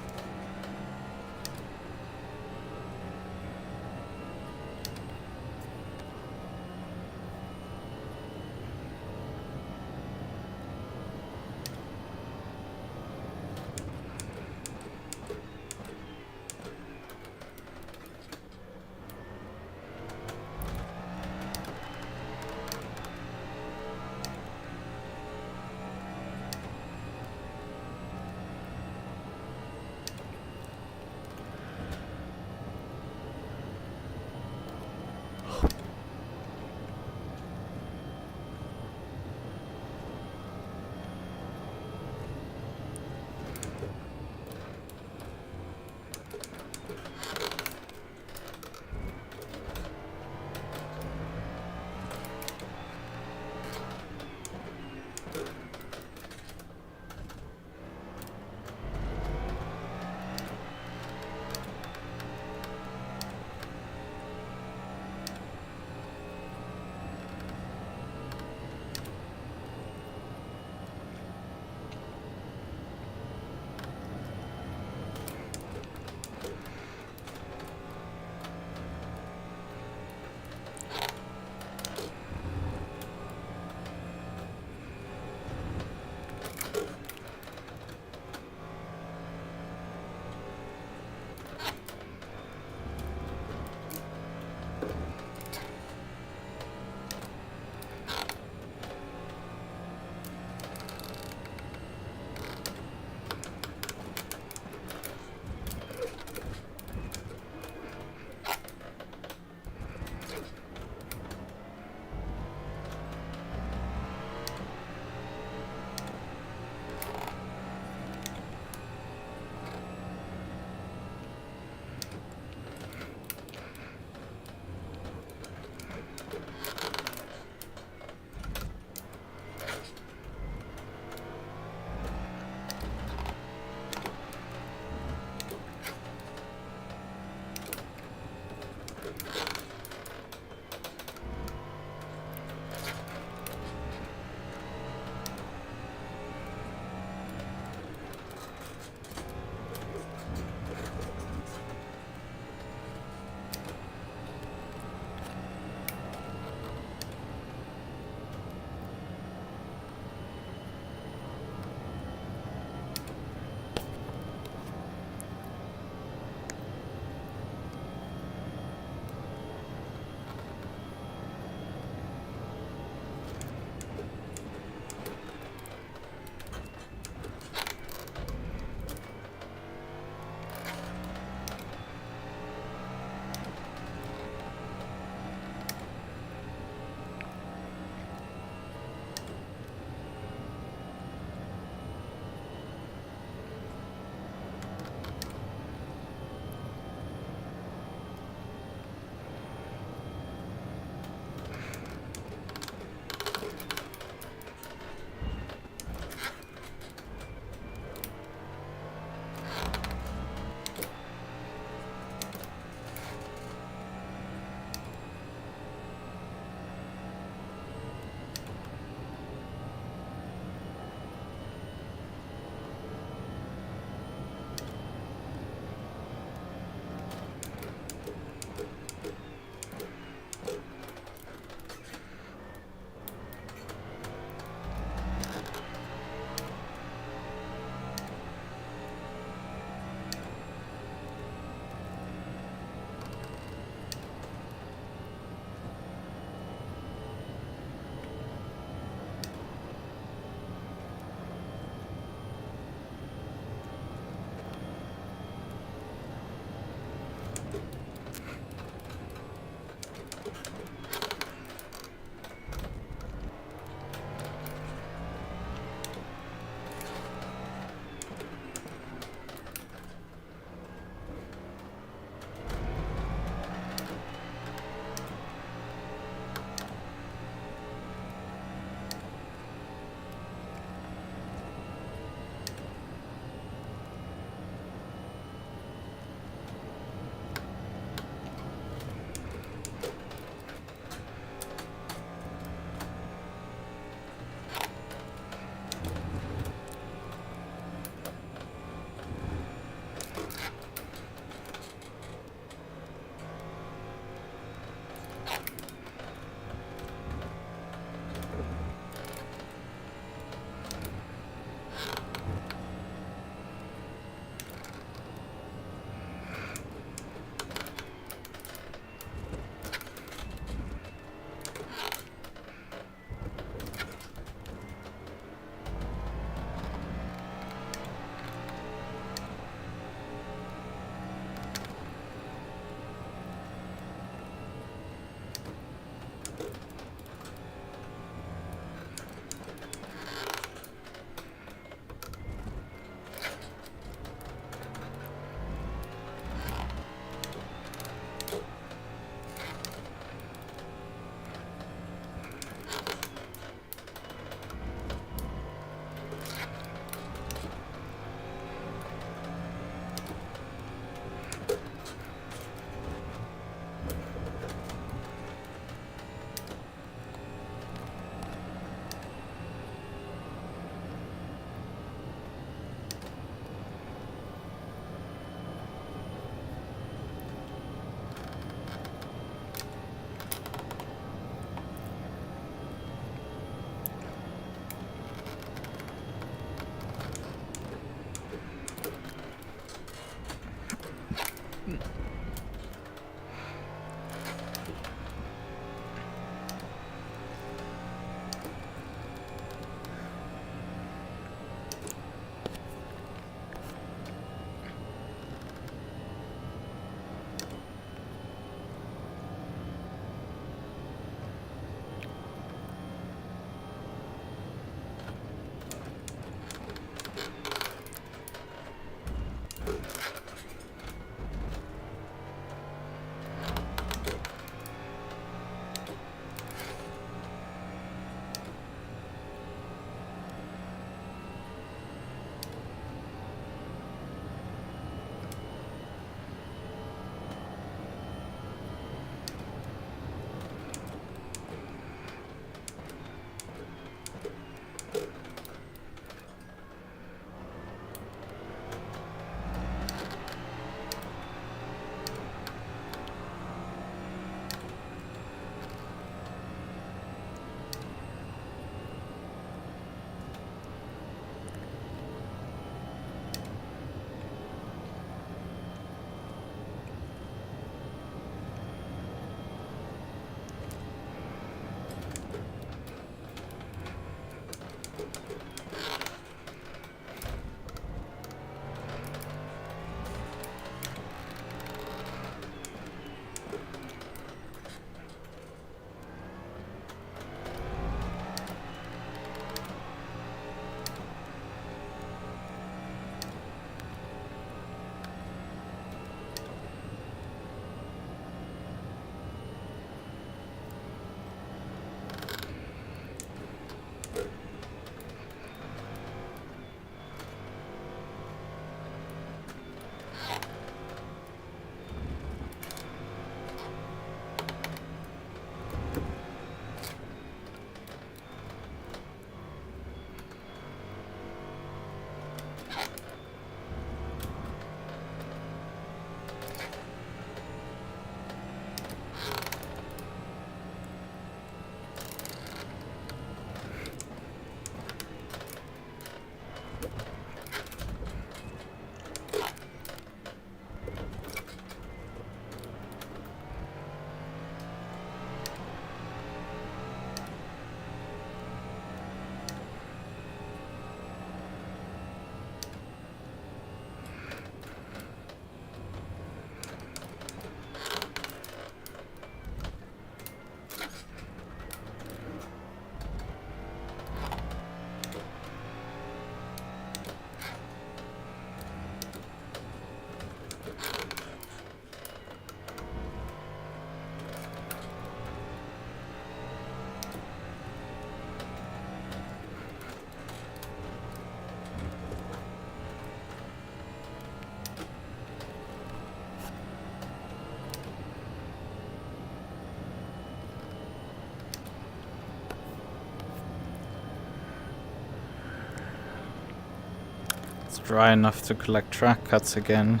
dry enough to collect track cuts again.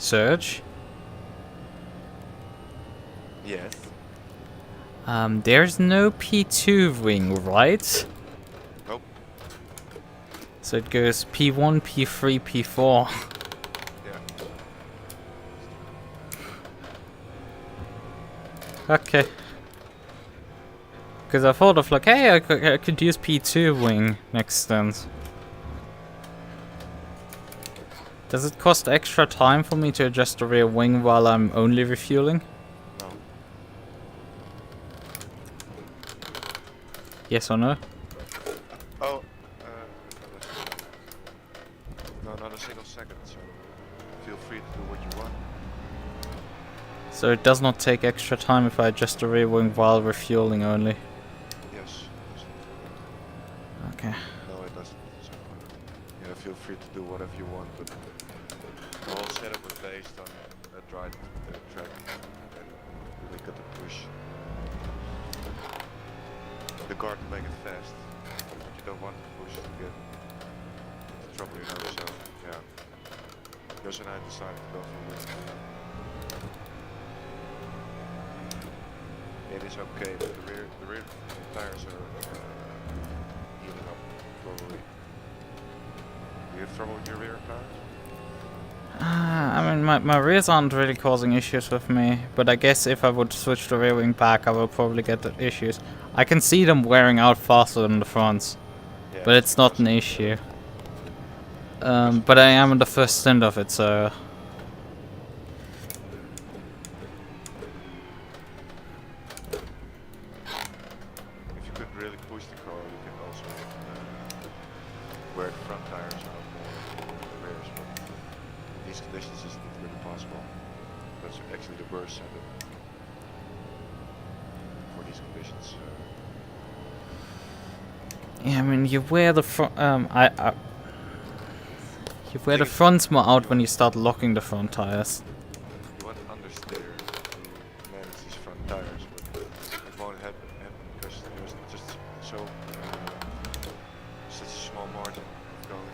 Surge. Yes. There's no P2 wing, right? Nope. So it goes P1, P3, P4. Yeah. Okay. Because I thought of like, hey, I could use P2 wing next turn. Does it cost extra time for me to adjust the rear wing while I'm only refueling? No. Yes or no? Oh. No, not a single second. So feel free to do what you want. So it does not take extra time if I adjust the rear wing while refueling only. Yes. Okay. No, it doesn't. So, yeah, feel free to do whatever you want, but the whole setup was based on a dry track, and we got to push the car to make it fast. But you don't want to push it to get into trouble, you know. So yeah, Gus and I decided to go for it. It is okay, but the rear tires are heating up probably. Do you have trouble with your rear tires? I mean, my rears aren't really causing issues with me, but I guess if I would switch the rear wing back, I will probably get the issues. I can see them wearing out faster than the fronts, Yeah, but it's not an issue. But I am in the first stint of it, so... if you could really push the car, you can also wear the front tires out more than the rears, but in these conditions it's not really possible. That's actually the worst setup for these conditions. Yeah, I mean, you wear the front... you wear the fronts more out when you start locking the front tires. You want understeer to manage these front tires, but it won't happen because there's just so such a small margin of going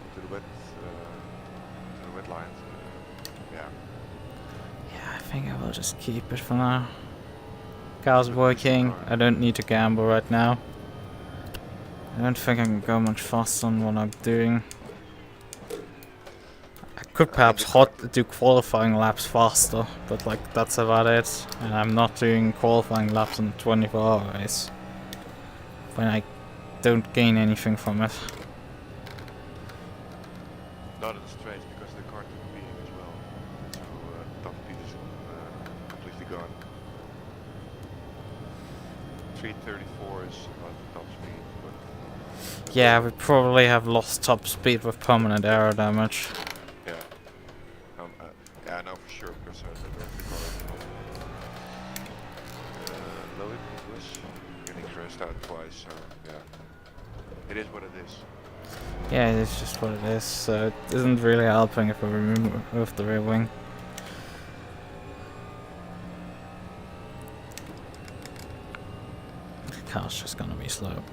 into the wet lines. Yeah. Yeah, I think I will just keep it for now. Car's working, I don't need to gamble right now. I don't think I can go much faster on what I'm doing. I could perhaps do qualifying laps faster, but like that's about it. And I'm not doing qualifying laps in 24 hours when I don't gain anything from it. No, that's strange because the car took a beating as well. So top speed is completely gone. 334 is about the top speed, but Yeah, we probably have lost top speed with permanent aero damage. yeah. Yeah, I know for sure because I drove the car. Low it was getting crashed out twice, so yeah. It is what it is. Yeah, it's just what it is, so it isn't really helping if I remove the rear wing. The car's just gonna be slow.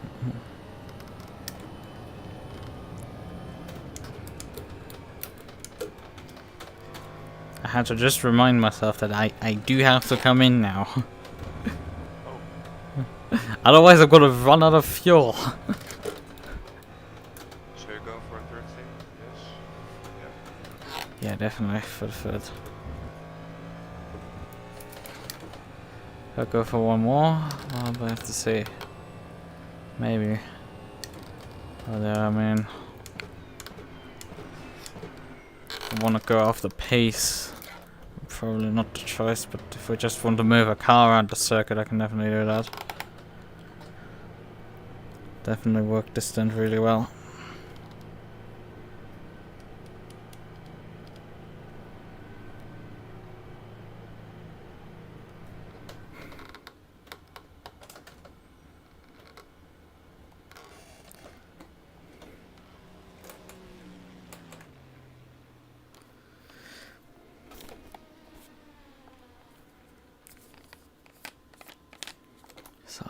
I had to just remind myself that I do have to come in now. Otherwise I'm gonna run out of fuel. So you're going for a third thing? Yes? Yeah. Yeah, definitely for the third. I'll go for one more. I'll have to see. Maybe. Oh, there, I mean, I want to go off the pace. Probably not the choice, but if we just want to move a car around the circuit, I can definitely do that. Definitely worked this stunt really well. So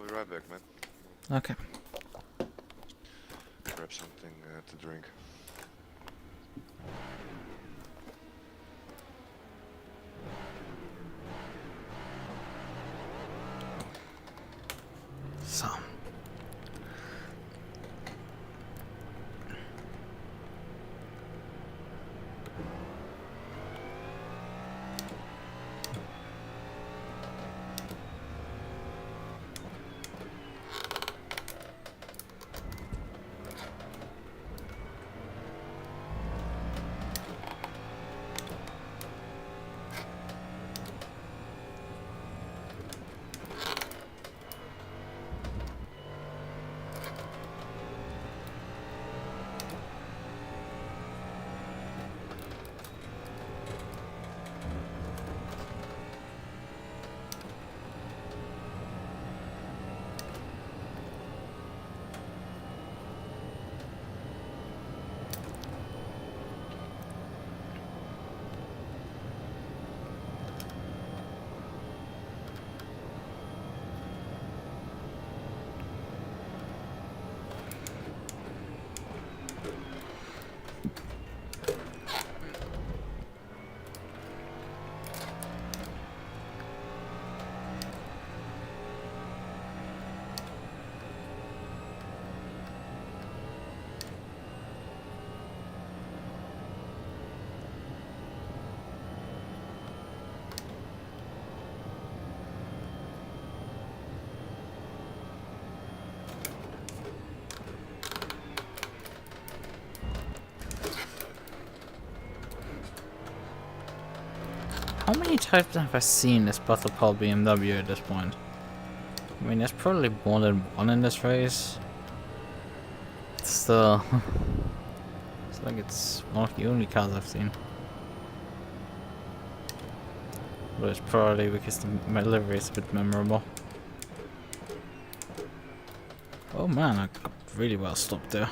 be right back, man. Okay. Grab something to drink. So. How many times have I seen this Butterpole BMW at this point? I mean, there's probably more than one in this race. It's still... it's like it's one of the only cars I've seen. But it's probably because my livery is a bit memorable. Oh man, I got really well stopped there.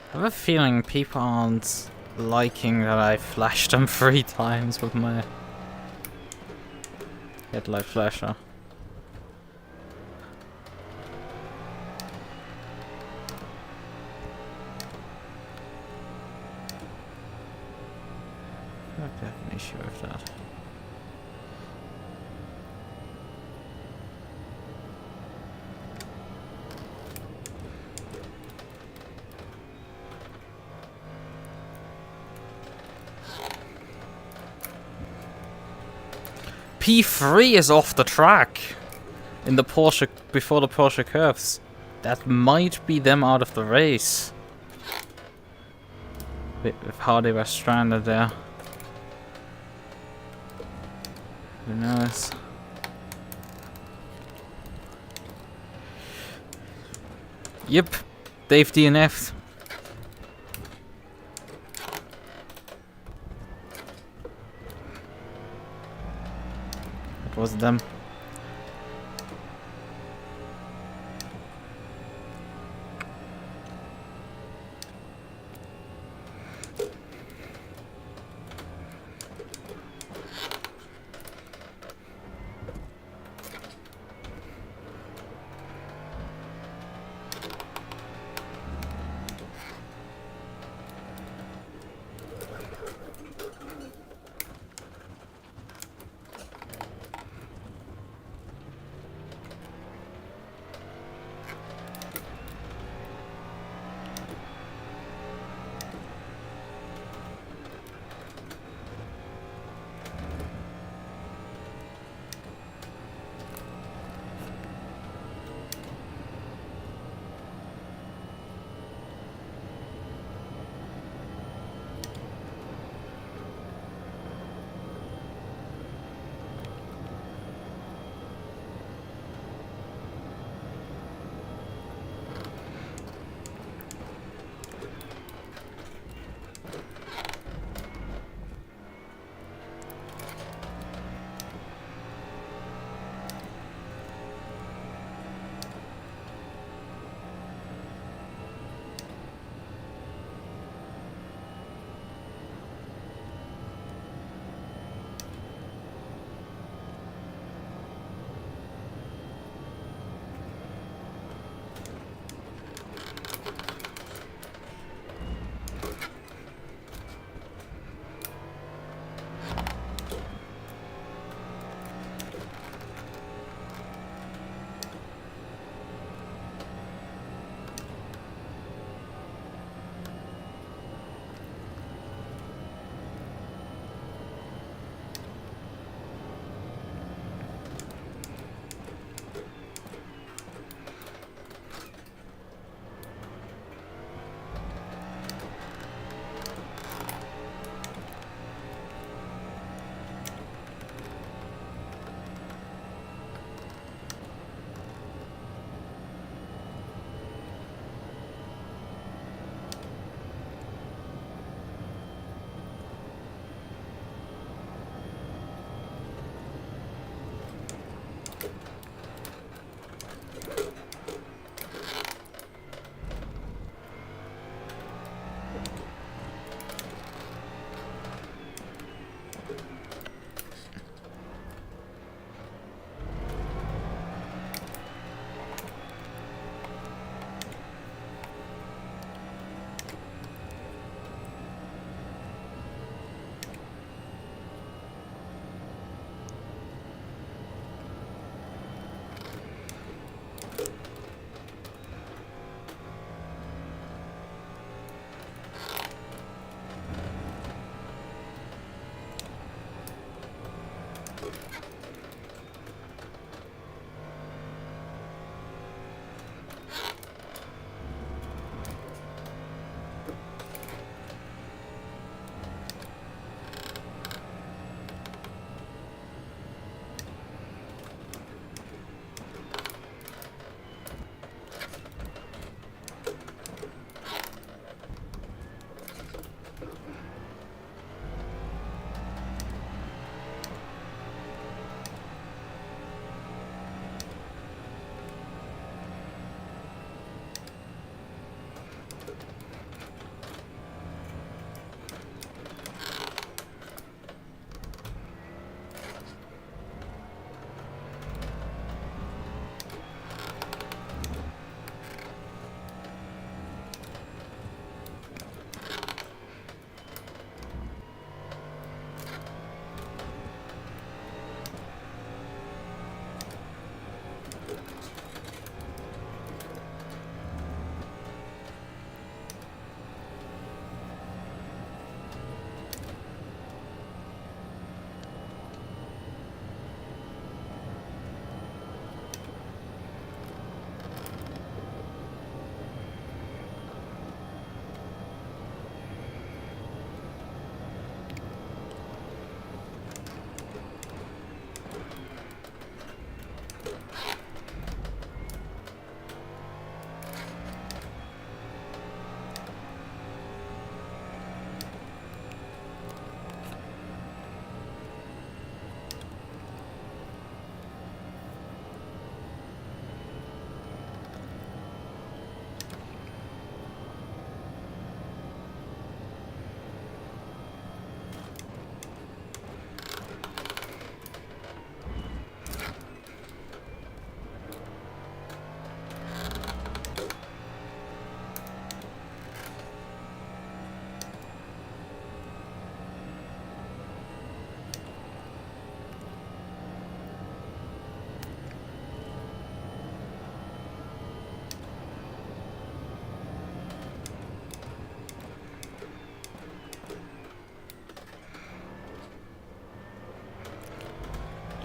I have a feeling people aren't liking that I flashed them 3 times with my headlight flasher. I have an issue with that. P3 is off the track in the Porsche before the Porsche curves. That might be them out of the race. With how they were stranded there. Who knows? Yep, Dave DNF. It was them.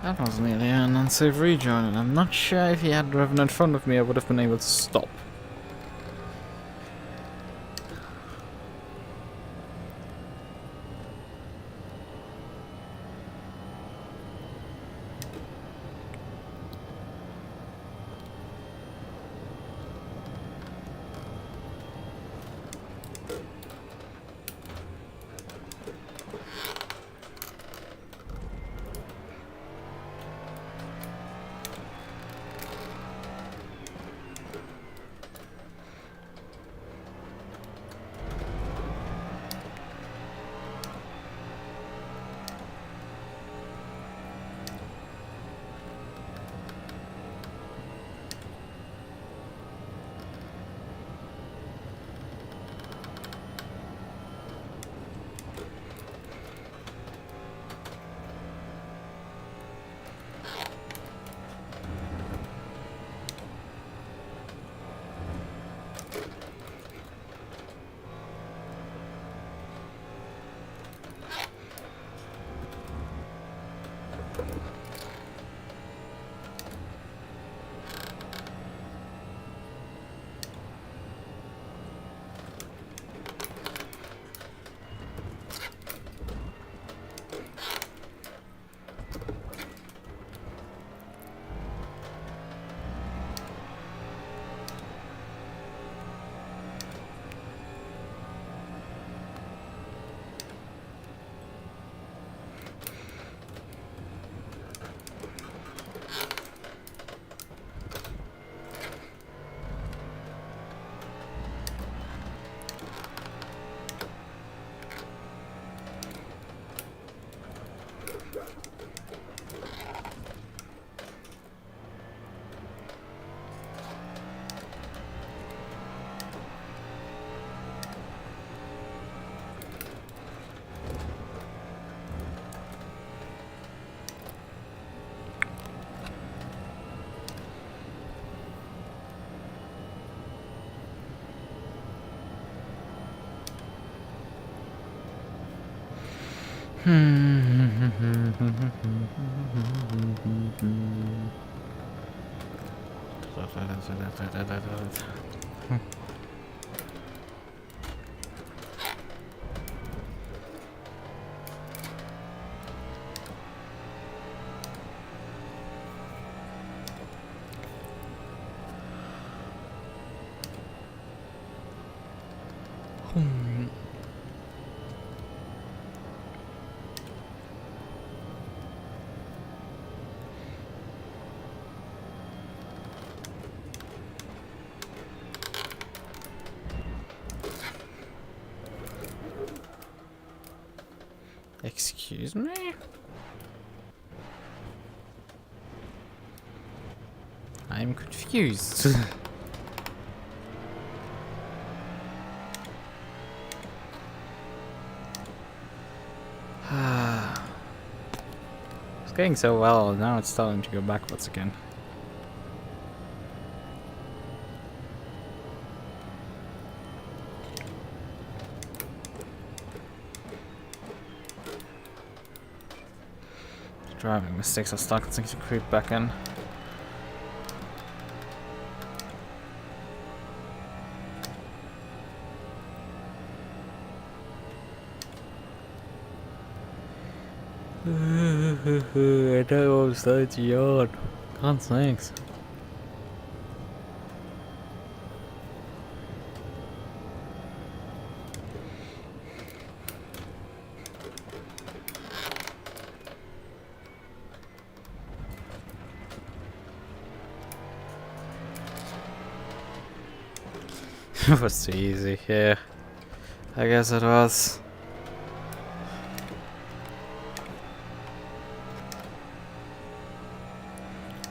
That was nearly an unsafe rejoin, and I'm not sure if he had driven in front of me I would have been able to stop. Excuse me? I'm confused. It's going so well, now it's starting to go backwards again. Driving mistakes are starting to creep back in. I know I'm starting to yawn. God thanks. It was too easy, yeah. I guess it was.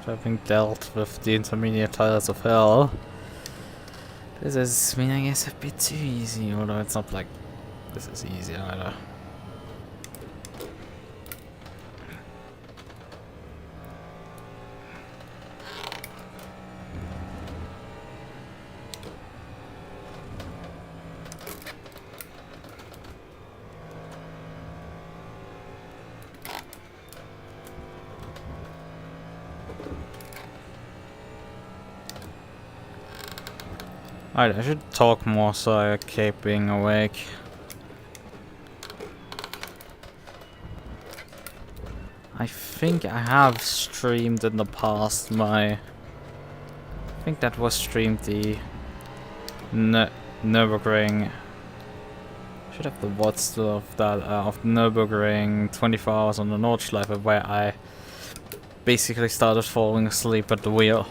Having dealt with the intermediate tiles of hell, this is, I mean, I guess a bit too easy, although it's not like this is easy either. Alright, I should talk more so I keep being awake. I think I have streamed in the past I think that was streamed the Nürburgring. Should have the VOD still of that, of Nürburgring 24 hours on the Nordschleife, where I basically started falling asleep at the wheel.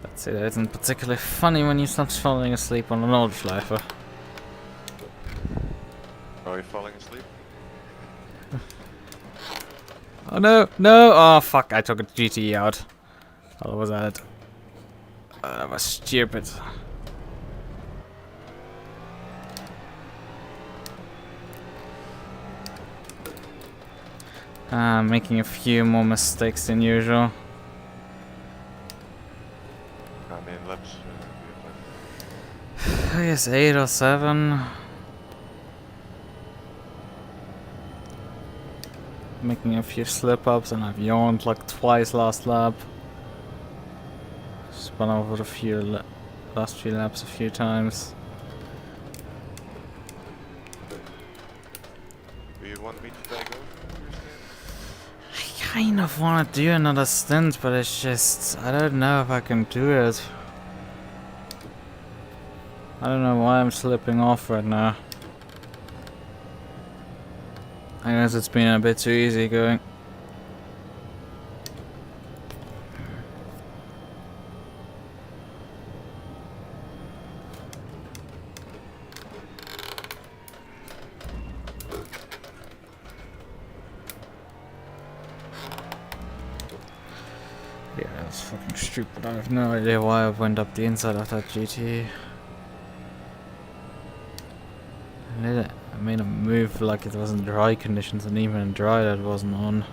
That's it, it isn't particularly funny when you start falling asleep on the Nordschleife. Are you falling asleep? Oh no, no! Oh fuck, I took a GTE out. What was that? That was stupid. Making a few more mistakes than usual. How many laps do you have left? I guess 8 or 7. Making a few slip-ups and I've yawned like twice last lap. Spun over the last few laps a few times. Do you want me to take over? I kind of want to do another stint, but it's just, I don't know if I can do it. I don't know why I'm slipping off right now. I guess it's been a bit too easy going. Yeah, that's fucking stupid. I have no idea why I went up the inside of that GT. I made a move like it wasn't dry conditions, and even in dry that wasn't on.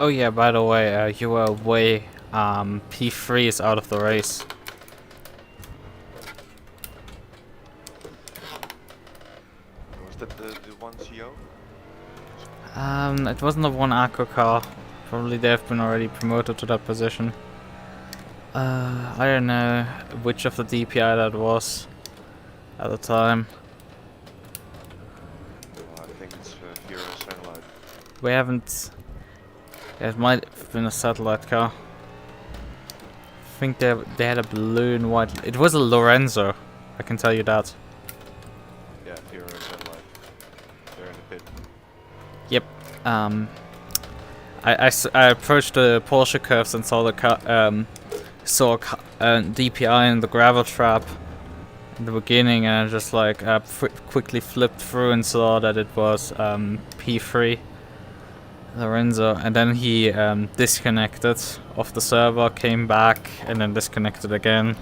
Oh yeah, by the way, you were away. P3 is out of the race. Was that the one CO? It wasn't the one Aqua car. Probably they've been already promoted to that position. I don't know which of the DPI that was at the time. I think it's Ferrari satellite. We haven't. It might have been a satellite car. I think they had a blue and white. It was a Lorenzo, I can tell you that. Yeah, Ferrari satellite. They're in the pit. Yep. I approached the Porsche curves and saw the saw a DPI in the gravel trap in the beginning, and I just like quickly flipped through and saw that it was P3 Lorenzo, and then he disconnected off the server, came back, and then disconnected again.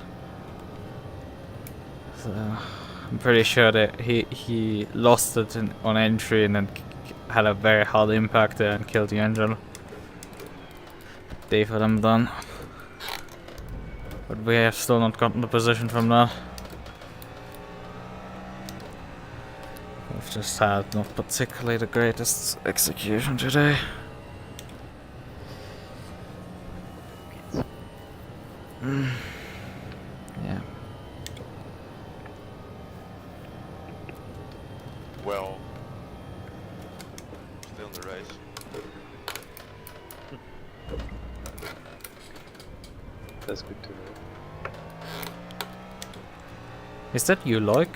So I'm pretty sure that he lost it on entry and then had a very hard impact there and killed the engine. Day for them done. But we have still not gotten the position from that. We've just had not particularly the greatest execution today. Yeah. Well, still in the race. That's good to know. Is that you, Loik?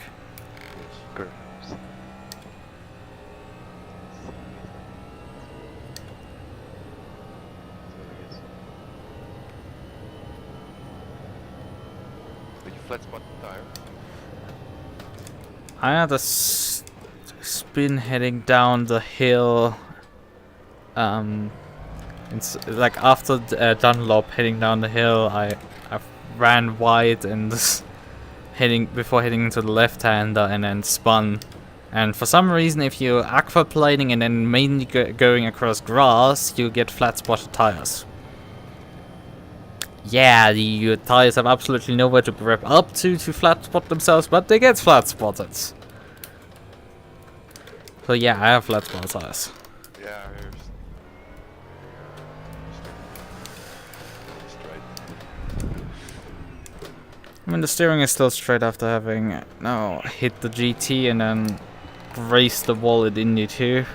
Correct. Did you flat spot the tire? I had a spin heading down the hill. Like after Dunlop heading down the hill, I ran wide and before heading into the left-hander and then spun. And for some reason, if you're aquaplaning and then mainly going across grass, you get flat-spotted tires. Yeah, your tires have absolutely nowhere to grab up to flat spot themselves, but they get flat spotted. So yeah, I have flat spot tires. Yeah, straight. I mean, the steering is still straight after having now hit the GT and then raced the wall at Indy 2.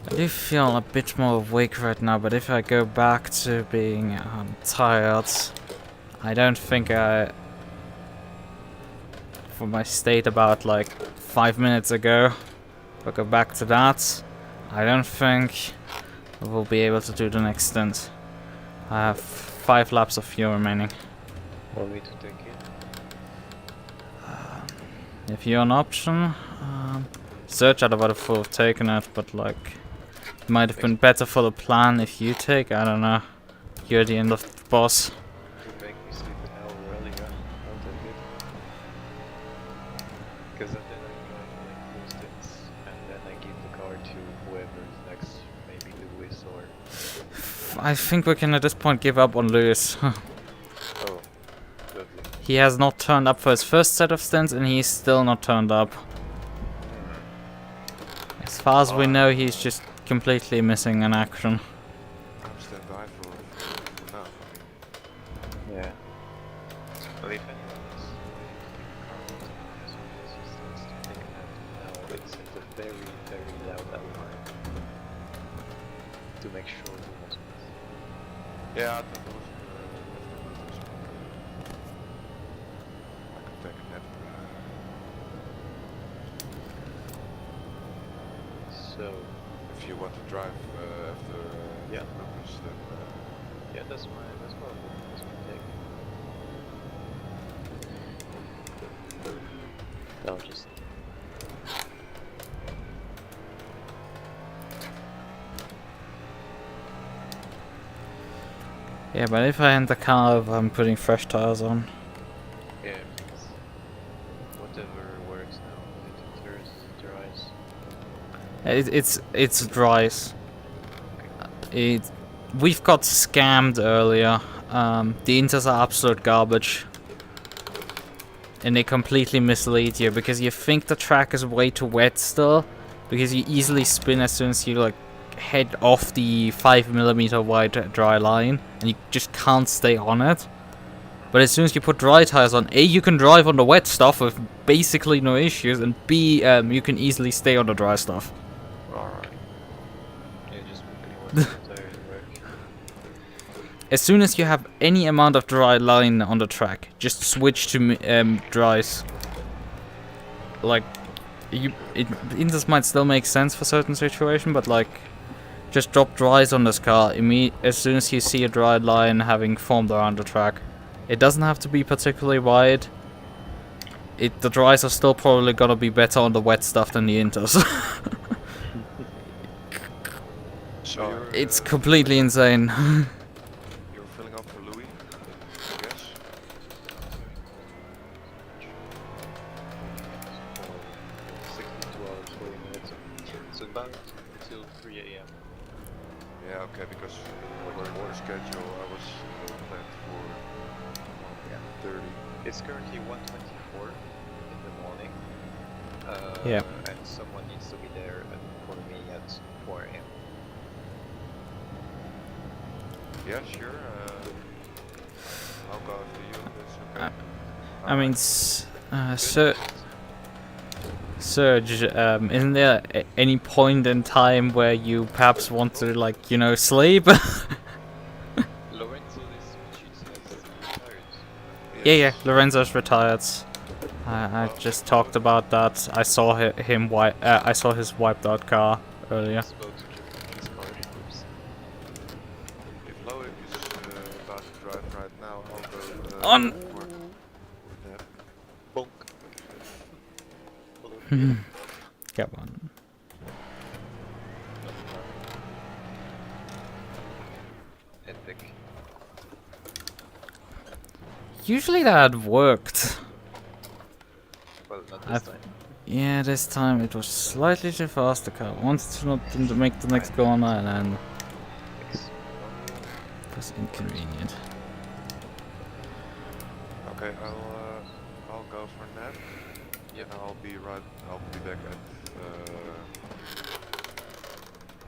I do feel a bit more awake right now, but if I go back to being tired, I don't think for my state about like 5 minutes ago, if I go back to that, I don't think I will be able to do the next stint. I have 5 laps of fuel remaining. Want me to take it? If you're an option, search out about if I would have taken it, but like, it might have been better for the plan if you take, I don't know. You're the end of the boss. You make me sleep an hour earlier. I'll take it. Because then I drive like full stints, and then I give the car to whoever is next, maybe Lewis or... I think we can at this point give up on Lewis. Oh, lovely. He has not turned up for his first set of stints, and he's still not turned up. As far as we know, he's just completely missing in action. I'm stand by for now. Yeah. Well, if anyone is now it's at a very, very loud alarm to make sure he won't miss. Yeah, I thought that was I could take a nap. So, If you want to drive after Yeah. Lukas, then yeah, that's my take. I'll just... Yeah, but if I enter car, I'm putting fresh tires on. Yeah, because whatever works now, it turns dries. It's dries. We've got scammed earlier. The inters are absolute garbage. And they completely mislead you because you think the track is way too wet still. Because you easily spin as soon as you like head off the 5mm wide dry line. And you just can't stay on it. But as soon as you put dry tires on, A, you can drive on the wet stuff with basically no issues. And B, you can easily stay on the dry stuff. Alright. Yeah, just putting one tire to work. As soon as you have any amount of dry line on the track, just switch to dries. Like, inters might still make sense for certain situations, but like, just drop dries on this car as soon as you see a dry line having formed around the track. It doesn't have to be particularly wide. The dries are still probably gonna be better on the wet stuff than the inters. So you're, It's completely insane. you're filling up for Louis, I guess? For 62 hours, 40 minutes. So about until 3 AM. Yeah, okay, because for the schedule I was planned for 30. It's currently 1:24 in the morning. Yeah. And someone needs to be there for me at 4 AM. Yeah, sure. I'll go after you if it's okay. I mean, Serge, isn't there any point in time where you perhaps want to, like, you know, sleep? Lorenzo is retired. Yeah, Lorenzo's retired. I just talked about that. I saw I saw his wiped out car earlier. Spoke to his car. Oops. If Loic is about to drive right now, I'll go On. work with that. Bonk. Come on. Epic. Usually that had worked. Well, not I've- this time. Yeah, this time it was slightly too fast. The car wanted to not to make the next corner, and then Thanks. it was inconvenient. Okay, I'll go for a nap. Yeah, I'll be back at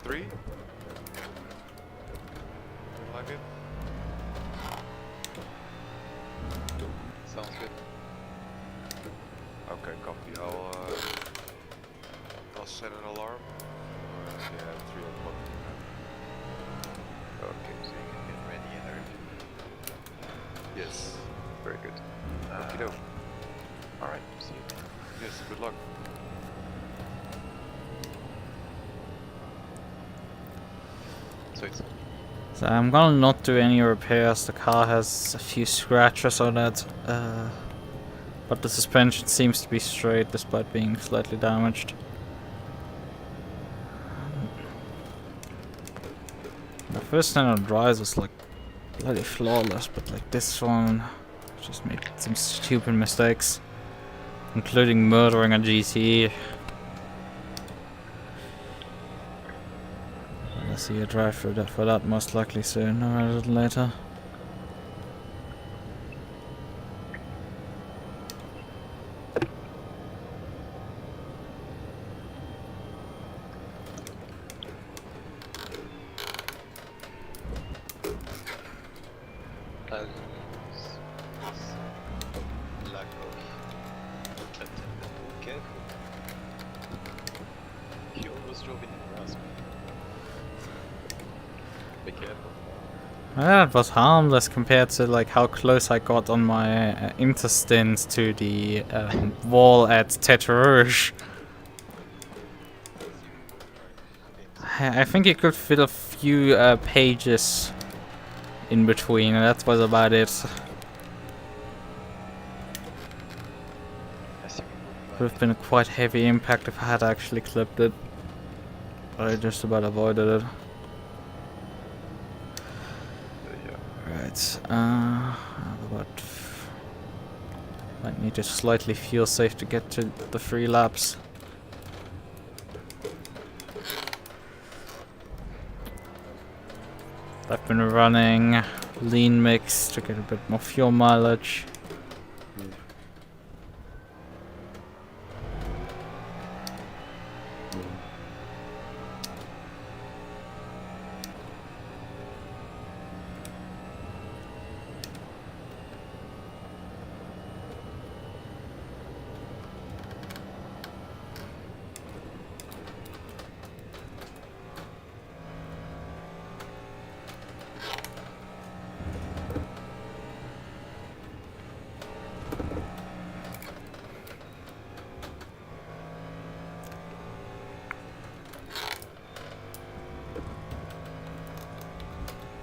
3. Like it? Sounds good. Okay, copy. I'll set an alarm. Yeah, 3 o'clock. Okay, so you can get ready and everything. Yes. Very good. Okey-doke. Alright, see you then. Yes, good luck. So it's So I'm gonna not do any repairs. The car has a few scratches on it, but the suspension seems to be straight despite being slightly damaged. The first time on dries was like bloody flawless, but like this one just made some stupid mistakes, including murdering a GT. I'll see you drive through that for that most likely soon or a little later. lack of attendant or careful. He almost drove in and asked me. Be careful. That was harmless compared to like how close I got on my interstint to the wall at Tete Rouge. I think it could fit a few pages in between, and that was about it. Would have been a quite heavy impact if I had actually clipped it, but I just about avoided it. Yeah. Right. But might need to slightly fuel safe to get to the 3 laps. I've been running lean mix to get a bit more fuel mileage.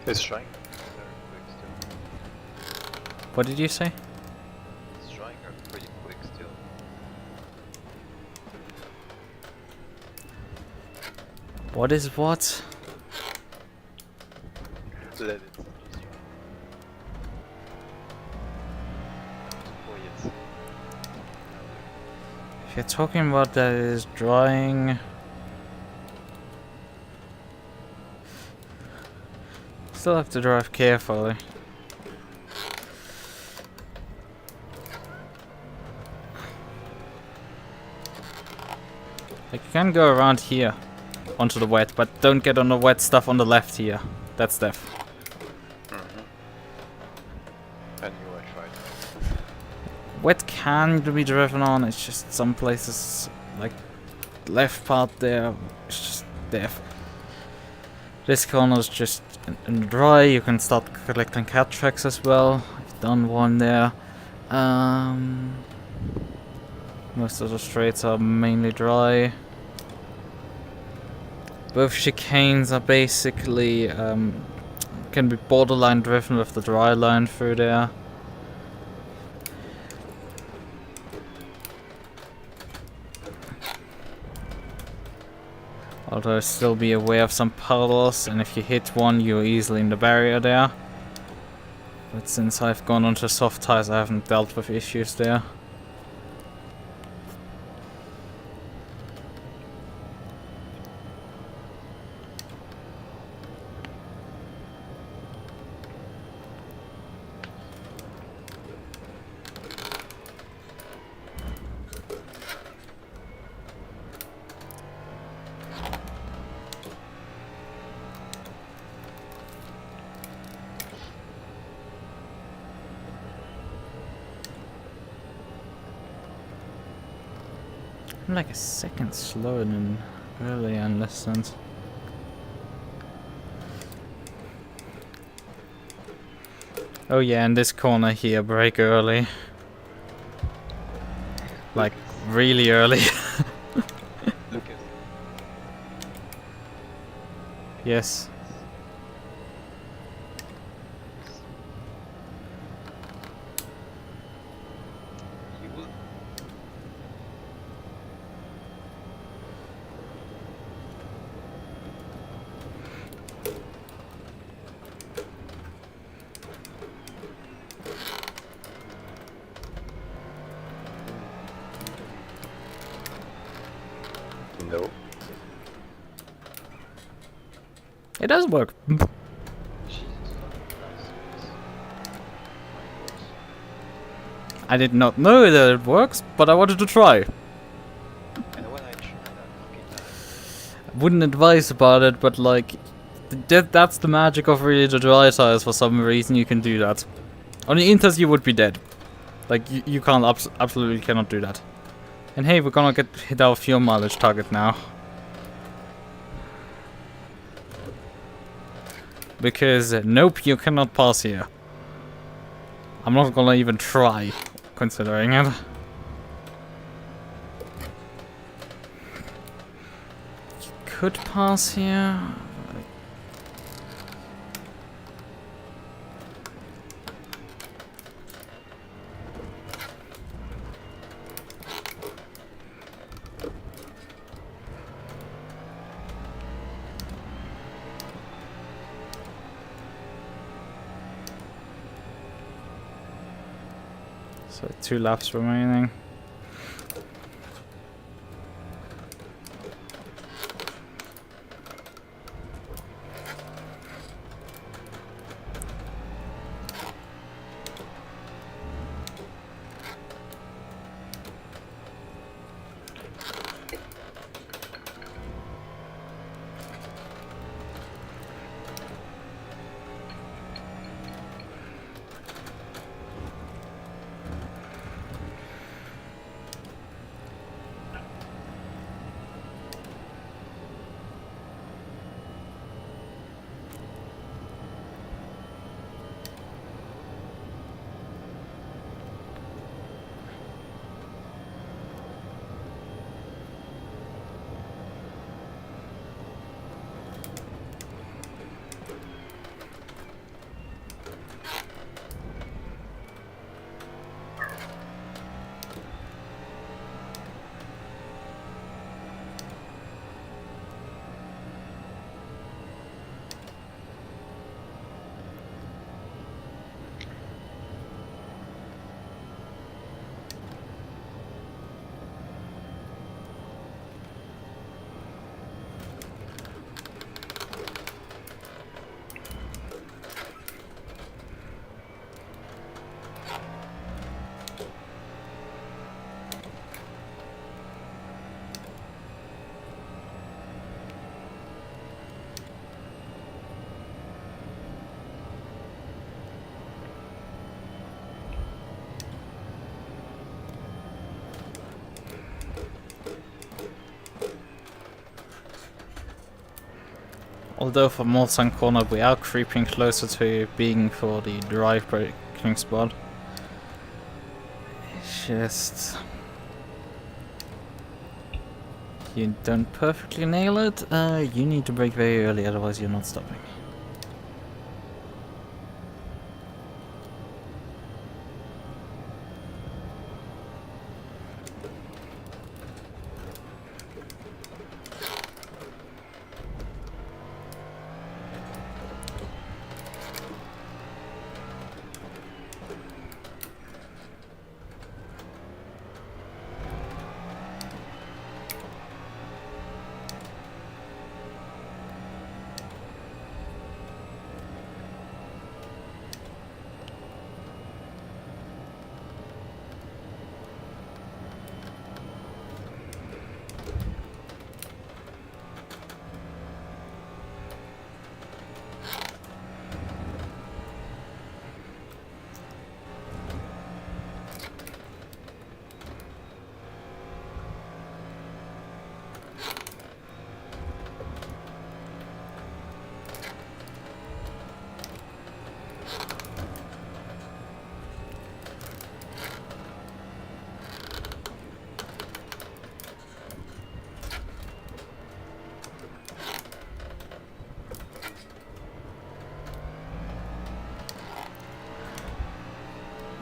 It's trying very quick still. What did you say? It's trying pretty quick still. What is what? Let it just try. Quiet. If you're talking about that it is drying... Still have to drive carefully. Like, you can go around here onto the wet, but don't get on the wet stuff on the left here. That's death. And you are trying. Wet can be driven on, it's just some places, like left part there, it's just death. This corner is just in the dry. You can start collecting cat tracks as well. I've done one there. Most of the straights are mainly dry. Both chicanes are basically can be borderline driven with the dry line through there. Although still be aware of some puddles, and if you hit one you're easily in the barrier there. But since I've gone onto soft tires I haven't dealt with issues there. I'm like a second slower than earlier in lessons. Oh yeah, in this corner here, brake early. Like, really early. Lucas. Yes. You will. No. It does work. Jesus fucking Christ. I did not know that it works, but I wanted to try. And when I tried that fucking I wouldn't advise about it, but like, that's the magic of really the dry tires. For some reason you can do that. On the Inters you would be dead. Like, you can't, absolutely cannot do that. And hey, we're gonna hit our fuel mileage target now. Because, nope, you cannot pass here. I'm not gonna even try, considering it. You could pass here. So 2 laps remaining. Although for Mulsanne corner we are creeping closer to being for the drive braking spot. It's just... you don't perfectly nail it, you need to brake very early, otherwise you're not stopping.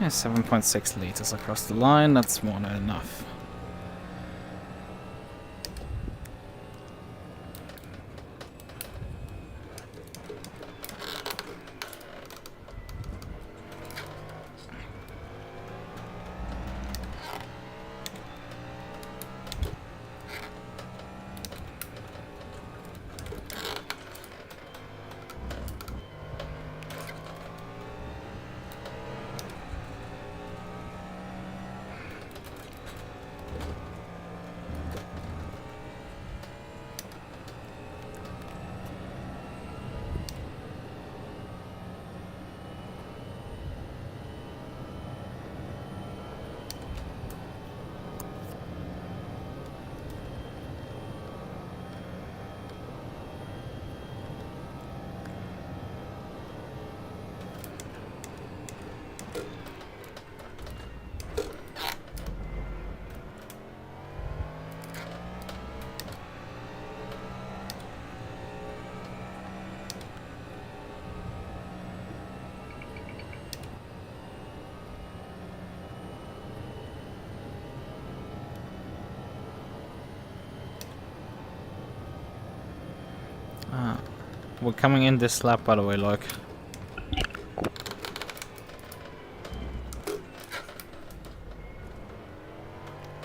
Yeah, 7.6 liters across the line, that's more than enough. We're coming in this lap, by the way, like.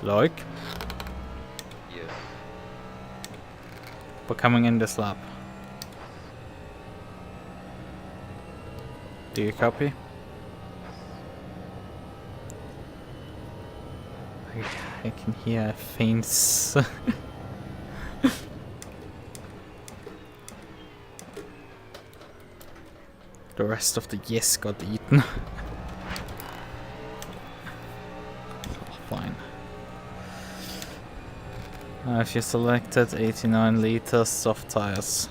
Like? Yes. We're coming in this lap. Do you copy? I can hear a faint The rest of the yes got eaten. Fine. If you selected 89 liters soft tires.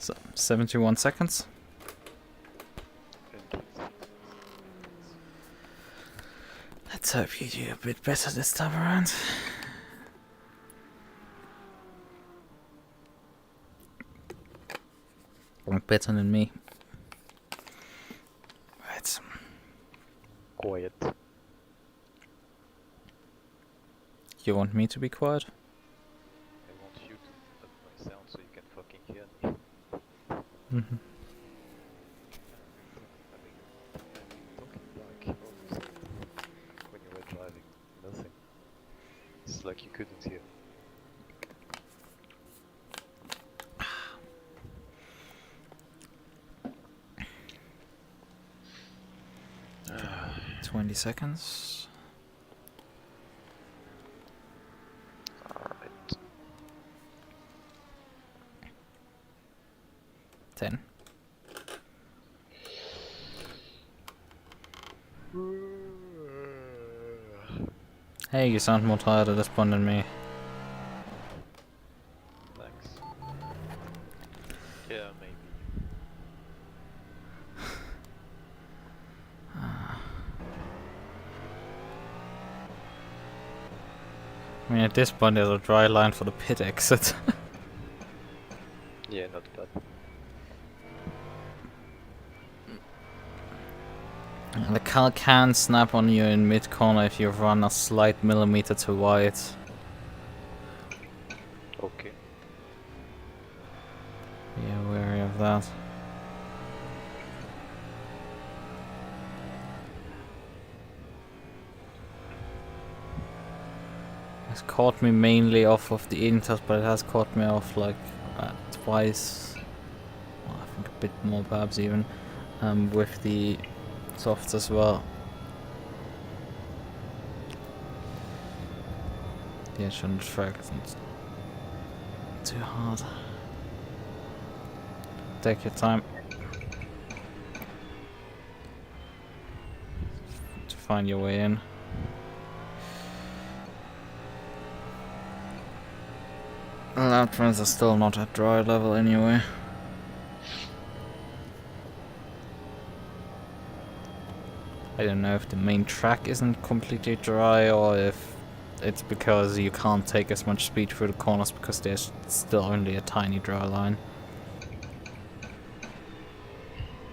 So, 71 seconds. Let's hope you do a bit better this time around. Better than me. Right. Quiet. You want me to be quiet? I want you to up my sound so you can fucking hear me. Mm-hmm. Talking like almost when you were driving, nothing. It's like you couldn't hear. Uh, 20 seconds. Alright. 10. Hey, you sound more tired at this point than me. Thanks. Yeah, maybe. I mean, at this point there's a dry line for the pit exit. Yeah, not bad. The car can snap on you in mid-corner if you run a slight millimeter too wide. Okay. Be wary of that. It's caught me mainly off of the inters, but it has caught me off like twice. Well, I think a bit more perhaps even. With the softs as well. Yeah, shouldn't track it too hard. Take your time to find your way in. Lap runs are still not at dry level anyway. I don't know if the main track isn't completely dry or if it's because you can't take as much speed through the corners because there's still only a tiny draw line.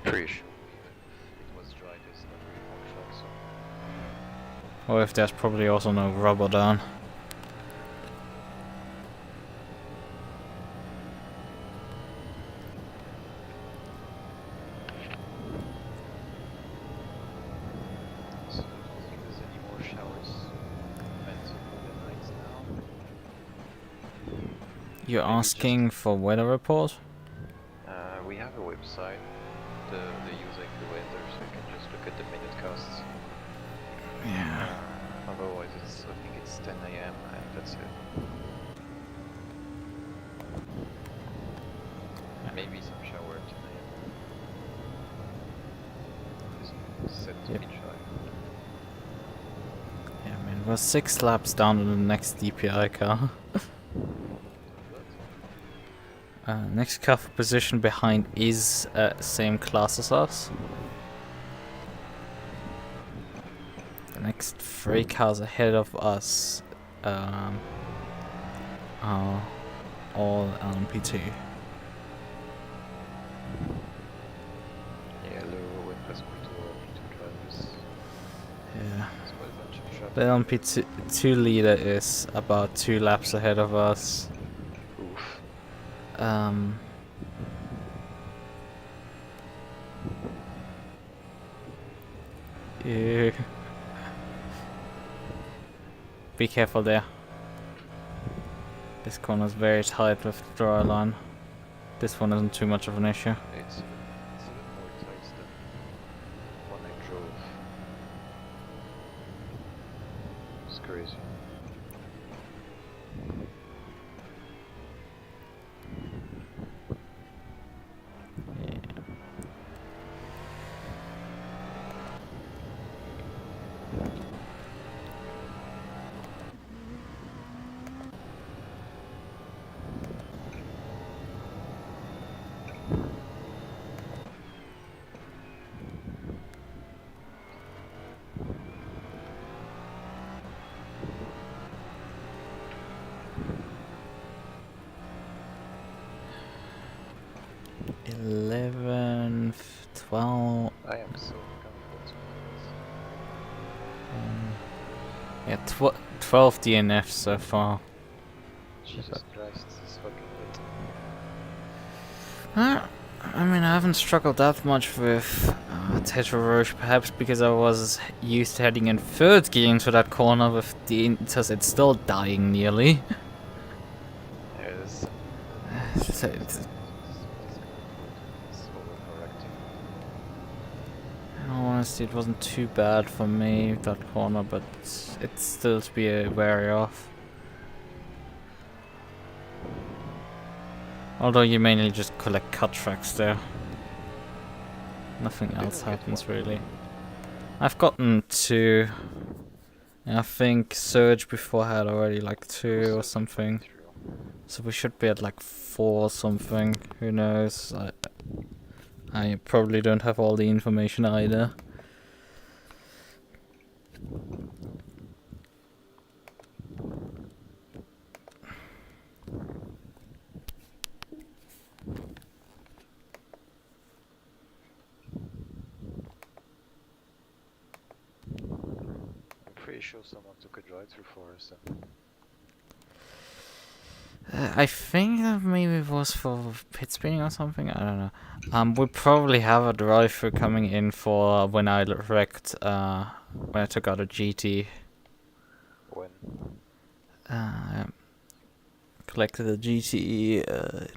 Pretty sure it was dry, there's not really more track, so. Or if there's probably also no rubber down. So I don't think there's any more showers meant for the nights now. You're Maybe just- asking for weather report? We have a website, they're using the weather, so you can just look at the minute costs. Yeah. Otherwise it's, I think it's 10 AM and that's it. Maybe some shower at 10 AM. It's set to Yep. be dry. Yeah, I mean, we're 6 laps down to the next DPI car. Next car for position behind is same class as us. The next 3 cars ahead of us are all LMP2. Yeah, low with Pasquito, two drivers. Yeah. There's quite a bunch of traffic. The LMP2 leader is about 2 laps ahead of us. Oof. Yeah. Be careful there. This corner is very tight with the draw line. This one isn't too much of an issue. It's a bit more tight than when I drove. It's crazy. Yeah. 11, 12. I am so uncomfortable. Yeah, 12 DNFs so far. Jesus Christ, this is fucking late. I mean, I haven't struggled that much with Tetra Roche, perhaps because I was used to heading in 3rd gear into that corner with the Inters. It's still dying nearly. Yeah, this So it's, is overcorrecting. in all honesty, it wasn't too bad for me, that corner, but it's still to be wary of. Although you mainly just collect cut tracks there. Nothing else happens really. I've gotten 2. I think Surge before had already like 2 or something. So we should be at like 4 or something. Who knows? I probably don't have all the information either. I'm pretty sure someone took a drive-through for us. I think that maybe it was for pit spinning or something. I don't know. We probably have a drive-through coming in for when I wrecked. When I took out a GT. When? Collected a GTE in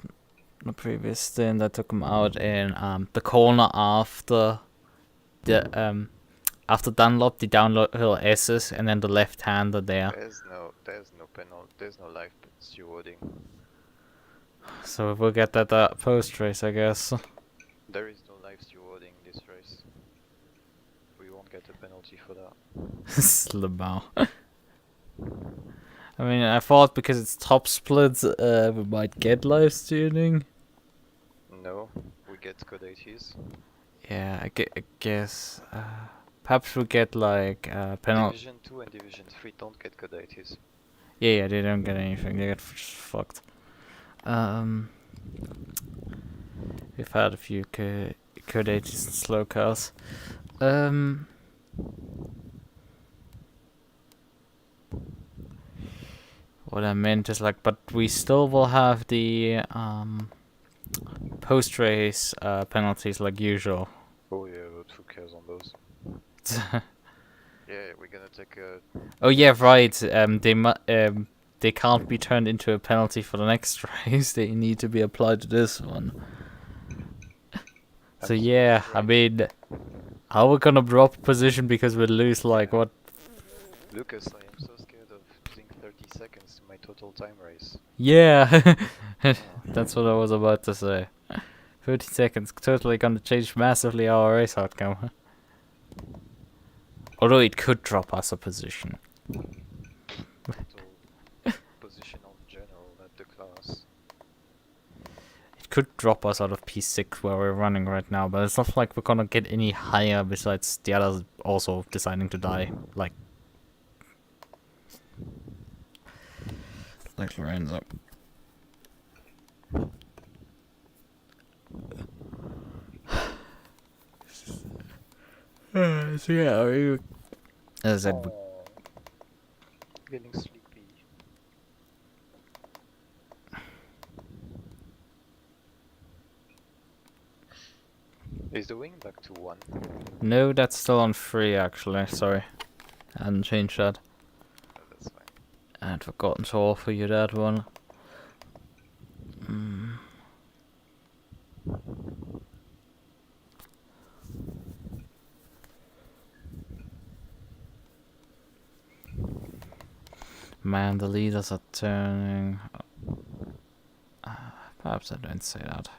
the previous stint. I took him out in the corner after the after Dunlop, the downhill S's, and then the left-hander there. There's no penalty. There's no life stewarding. So we'll get that post-race, I guess. There is no life stewarding this race. We won't get a penalty for that. LeMans. I mean, I thought because it's top splits, we might get live tuning. No, we get code 80s. Yeah, I guess. perhaps we get like penalty. Division 2 and Division 3 don't get codates. Yeah, they don't get anything. They get fucked. We've had a few codates and slow cars. What I meant is like, but we still will have the post-race penalties like usual. Oh yeah, but who cares on those? Yeah, we're gonna take a... Oh yeah, right. They can't be turned into a penalty for the next race. They need to be applied to this one. So yeah, I mean, how we gonna drop position because we lose like what? Lukas, I am so scared of losing 30 seconds to my total time race. Yeah, that's what I was about to say. 30 seconds totally gonna change massively our race outcome. Although it could drop us a position. Total position on general, not the class. It could drop us out of P6 where we're running right now, but it's not like we're gonna get any higher besides the others also deciding to die. Like Lorenzo. So yeah, as I said, Getting sleepy. Is the wing back to 1? no, that's still on 3 actually. Sorry, I hadn't changed that. Oh, that's fine. I had forgotten to offer you that one. Man, the leaders are turning. Perhaps I don't say that.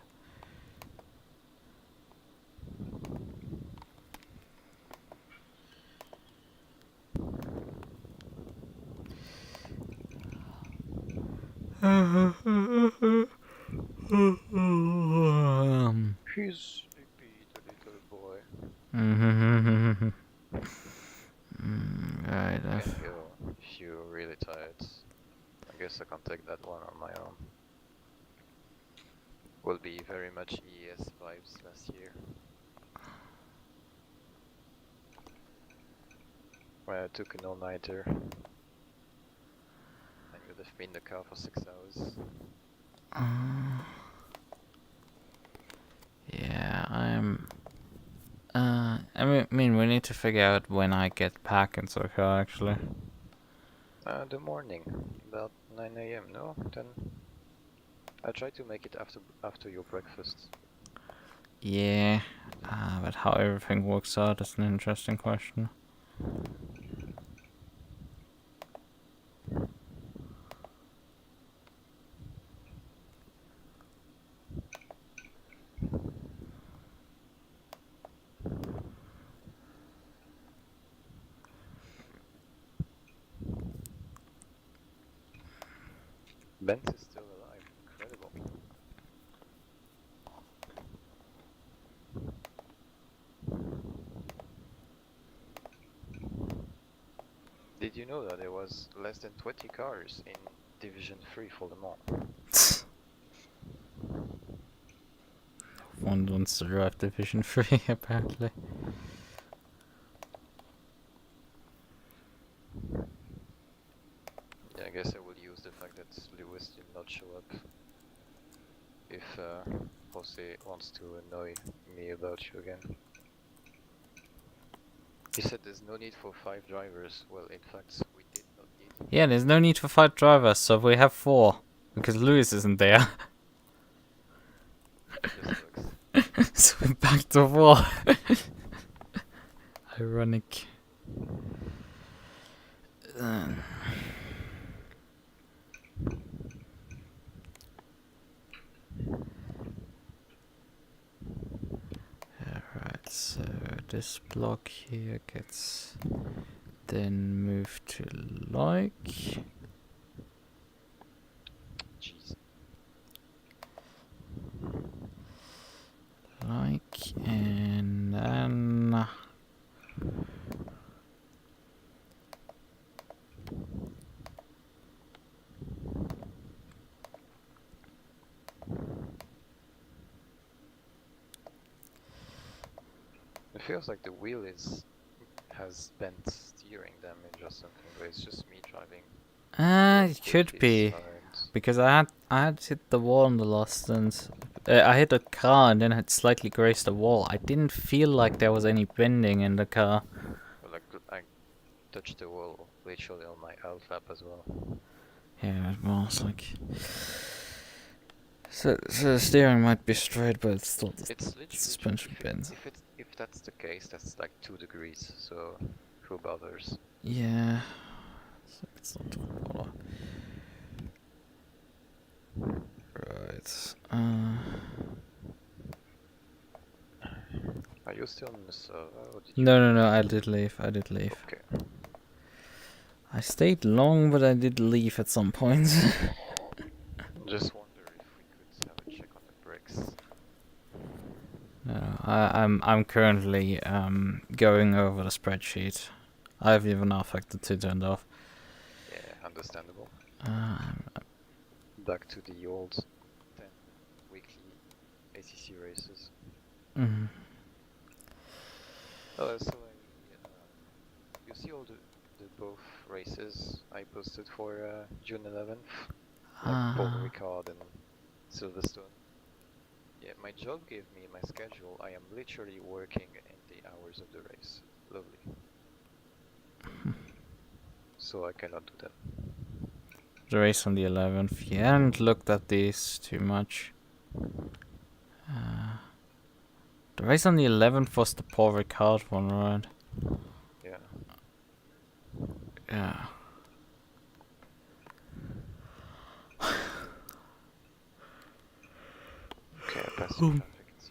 He's sleepy, the little boy. Right. Can heal if you're really tired. I guess I can take that one on my own. Will be very much ES vibes last year. Where I took an all-nighter. I would have been in the car for 6 hours. Yeah, I mean, we need to figure out when I get back into the car, actually. The morning, about 9 AM, no? 10? I try to make it after your breakfast. Yeah, but how everything works out is an interesting question. Bent is still alive, incredible. Did you know that there was less than 20 cars in Division 3 for LeMans? One wants to drive Division 3, apparently. Yeah, I guess I will use the fact that Lewis did not show up. If Jose wants to annoy me about you again. He said there's no need for 5 drivers. Well, in fact, we did not need. Yeah, there's no need for 5 drivers, so we have 4. Because Lewis isn't there. So we're back to 4. Ironic. Alright, so this block here gets then moved to like. Jeez. Like, and then feels like the wheel has bent steering damage or something, but it's just me driving. It could be. Because I had hit the wall in the last instance. I hit a car and then had slightly grazed the wall. I didn't feel like there was any bending in the car. But like I touched the wall literally on my out lap as well. Yeah, it was like. So the steering might be straight, but it's still the It's literally suspension bends. If that's the case, that's like 2 degrees. So who bothers? Yeah. So it's not too bad. Right. Are you still on the server? Or did No. I did leave. Okay. I stayed long, but I did leave at some point. Just wonder if we could have a check on the brakes. No, I'm currently going over the spreadsheet. I have even affected to turned off. Yeah, understandable. Um, Back to the old 10 weekly ACC races. mhm. Oh, so you see all the both races I posted for June 11th, like Paul Ricard and Silverstone. Yeah, my job gave me my schedule. I am literally working in the hours of the race. Lovely. So I cannot do that. The race on the 11th. You haven't looked at these too much. The race on the 11th was the Paul Ricard one, right? Yeah. Yeah. Okay, I passed the traffic. It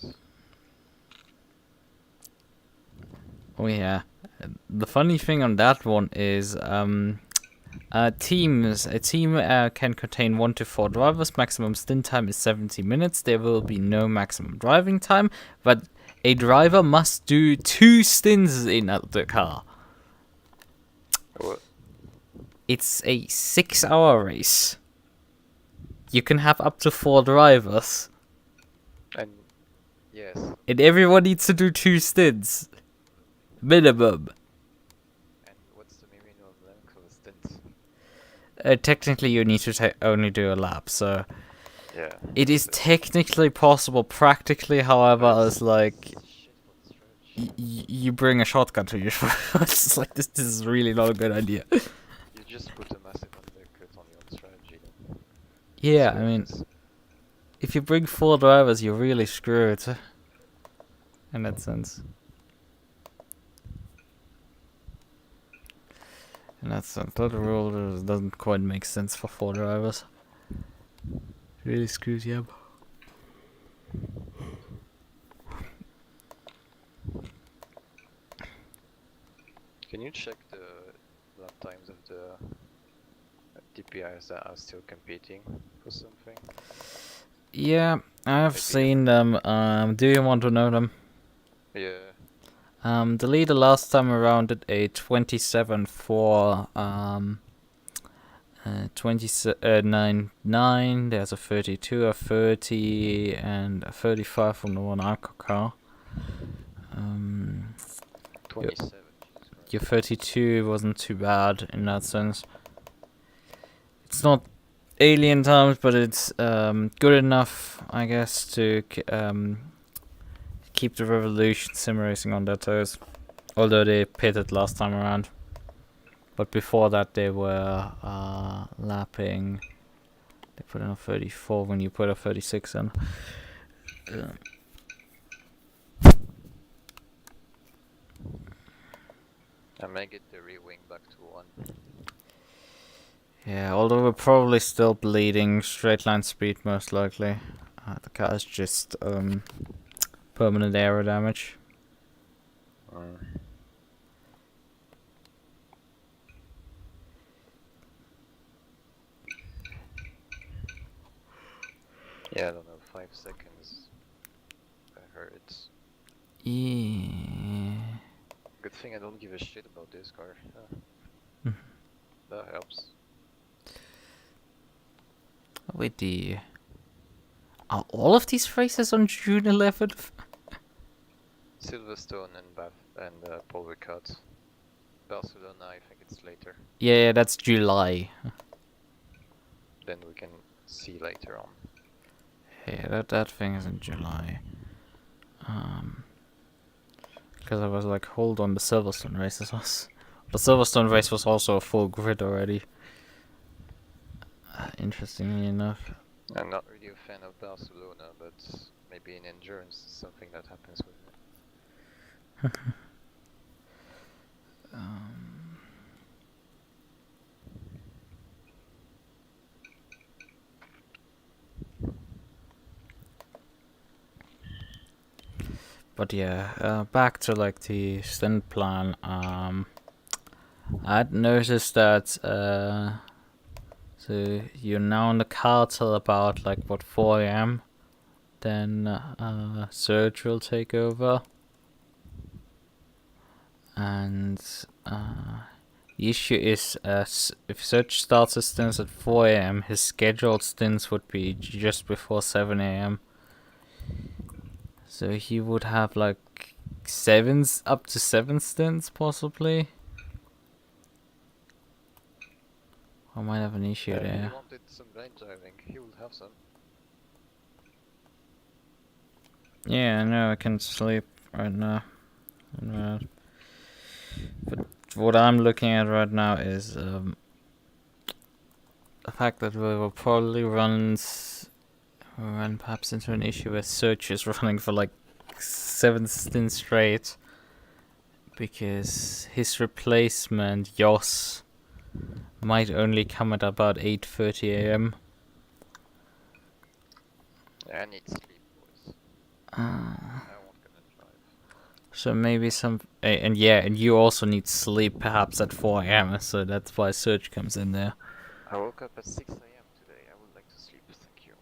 seems. Oh yeah. The funny thing on that one is a team can contain 1 to 4 drivers. Maximum stint time is 70 minutes. There will be no maximum driving time, but a driver must do 2 stints in the car. What? It's a 6-hour race. You can have up to 4 drivers, And yes. and everyone needs to do 2 stints minimum. And what's the minimum length of a stint? Technically, you need to only do a lap, so Yeah. it is technically possible. Practically, however, it's like you bring a shotgun to your it's like this is really not a good idea. You just put a massive undercut on your own strategy. Yeah, So I mean, it's- if you bring 4 drivers, you're really screwed. In that sense. That rule doesn't quite make sense for 4 drivers. Really screws you up. Can you check the lap times of the DPIs that are still competing for something? Yeah, I've Maybe. seen them. Do you want to know them? Yeah. The leader last time around did a 27.4, 29.9. There's a 32, a 30, and a 35 from the one Arco car. 27. Your 32 wasn't too bad in that sense. It's not alien times, but it's good enough, I guess, to keep the Revolution sim racing on their toes. Although they pitted last time around. But before that they were lapping. They put in a 34 when you put a 36 in. I may get the rear wing back to 1. Yeah, although we're probably still bleeding straight line speed most likely. The car is just permanent aero damage. Yeah, I don't know, 5 seconds. I heard it. Yeah. Good thing I don't give a shit about this car. That helps. Wait, are all of these races on June 11th? Silverstone and Paul Ricard. Barcelona, I think it's later. Yeah, that's July. Then we can see later on. Yeah, that thing is in July. Because I was like, hold on, the Silverstone race is us. The Silverstone race was also a full grid already. Interestingly enough. I'm not really a fan of Barcelona, but maybe in endurance is something that happens with me. But yeah, back to like the stint plan. I'd noticed that so you're now in the car till about like what 4 a.m. Then Surge will take over, and the issue is if Surge starts his stints at 4 a.m., his scheduled stints would be just before 7 a.m. So he would have like up to 7 stints possibly. I might have an issue If there. he wanted some blind driving, he would have some. Yeah, I know I can sleep right now. But what I'm looking at right now is the fact that we will probably run perhaps into an issue where Search is running for like 7 stints straight, because his replacement Yoss might only come at about 8:30 a.m. I need sleep, boys. I won't gonna drive. So maybe and you also need sleep perhaps at 4 a.m. So that's why Surge comes in there. I woke up at 6 a.m. today. I would like to sleep, thank you.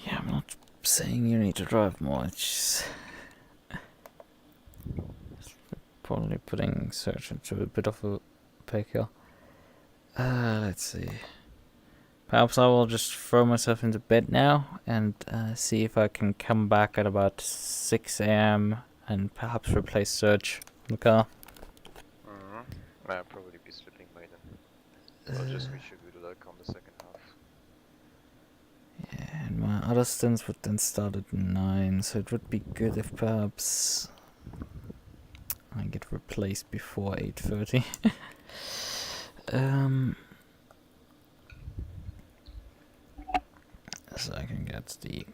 Yeah, I'm not saying you need to drive more. It's probably putting Surge into a bit of a pickle. Let's see. Perhaps I will just throw myself into bed now and see if I can come back at about 6 a.m. and perhaps replace Surge in the car. I'll probably be sleeping by then. I'll just wish you good luck on the second half. Yeah, and my other stints would then start at 9, so it would be good if perhaps I get replaced before 8:30. So I can get the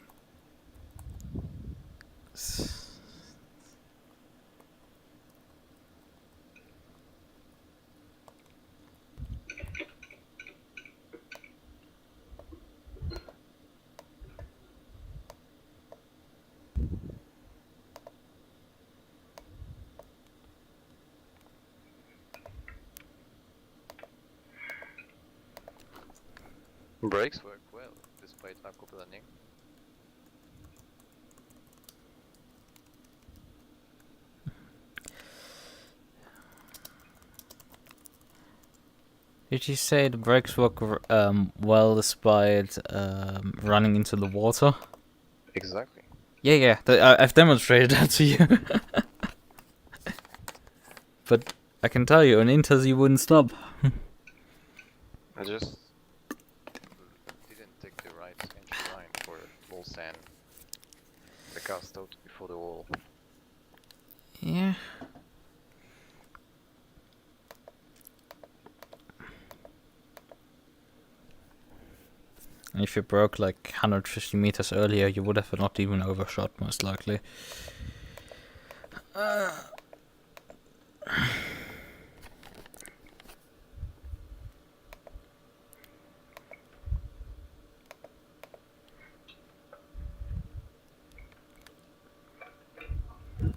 Brakes work well, despite aquaplaning. Did you say the brakes work well despite running into the water? Exactly. Yeah. I've demonstrated that to you. But I can tell you, on Inters you wouldn't stop. I just didn't take the right entry line for wall sand. The car stopped before the wall. Yeah. And if you broke like 150 meters earlier, you would have not even overshot, most likely.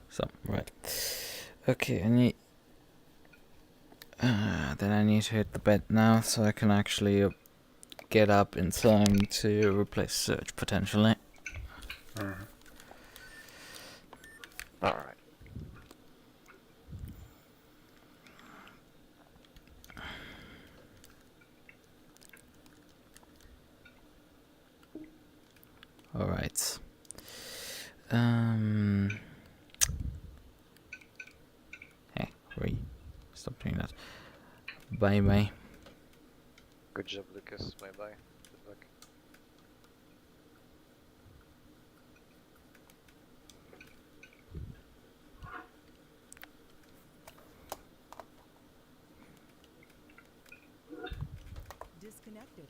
So, right. Okay, then I need to hit the bed now, so I can actually get up in time to replace Surge, potentially. Alright. Alright. Hey, hurry. Stop doing that. Bye bye. Good job, Lucas. Bye bye. Good luck. Disconnected.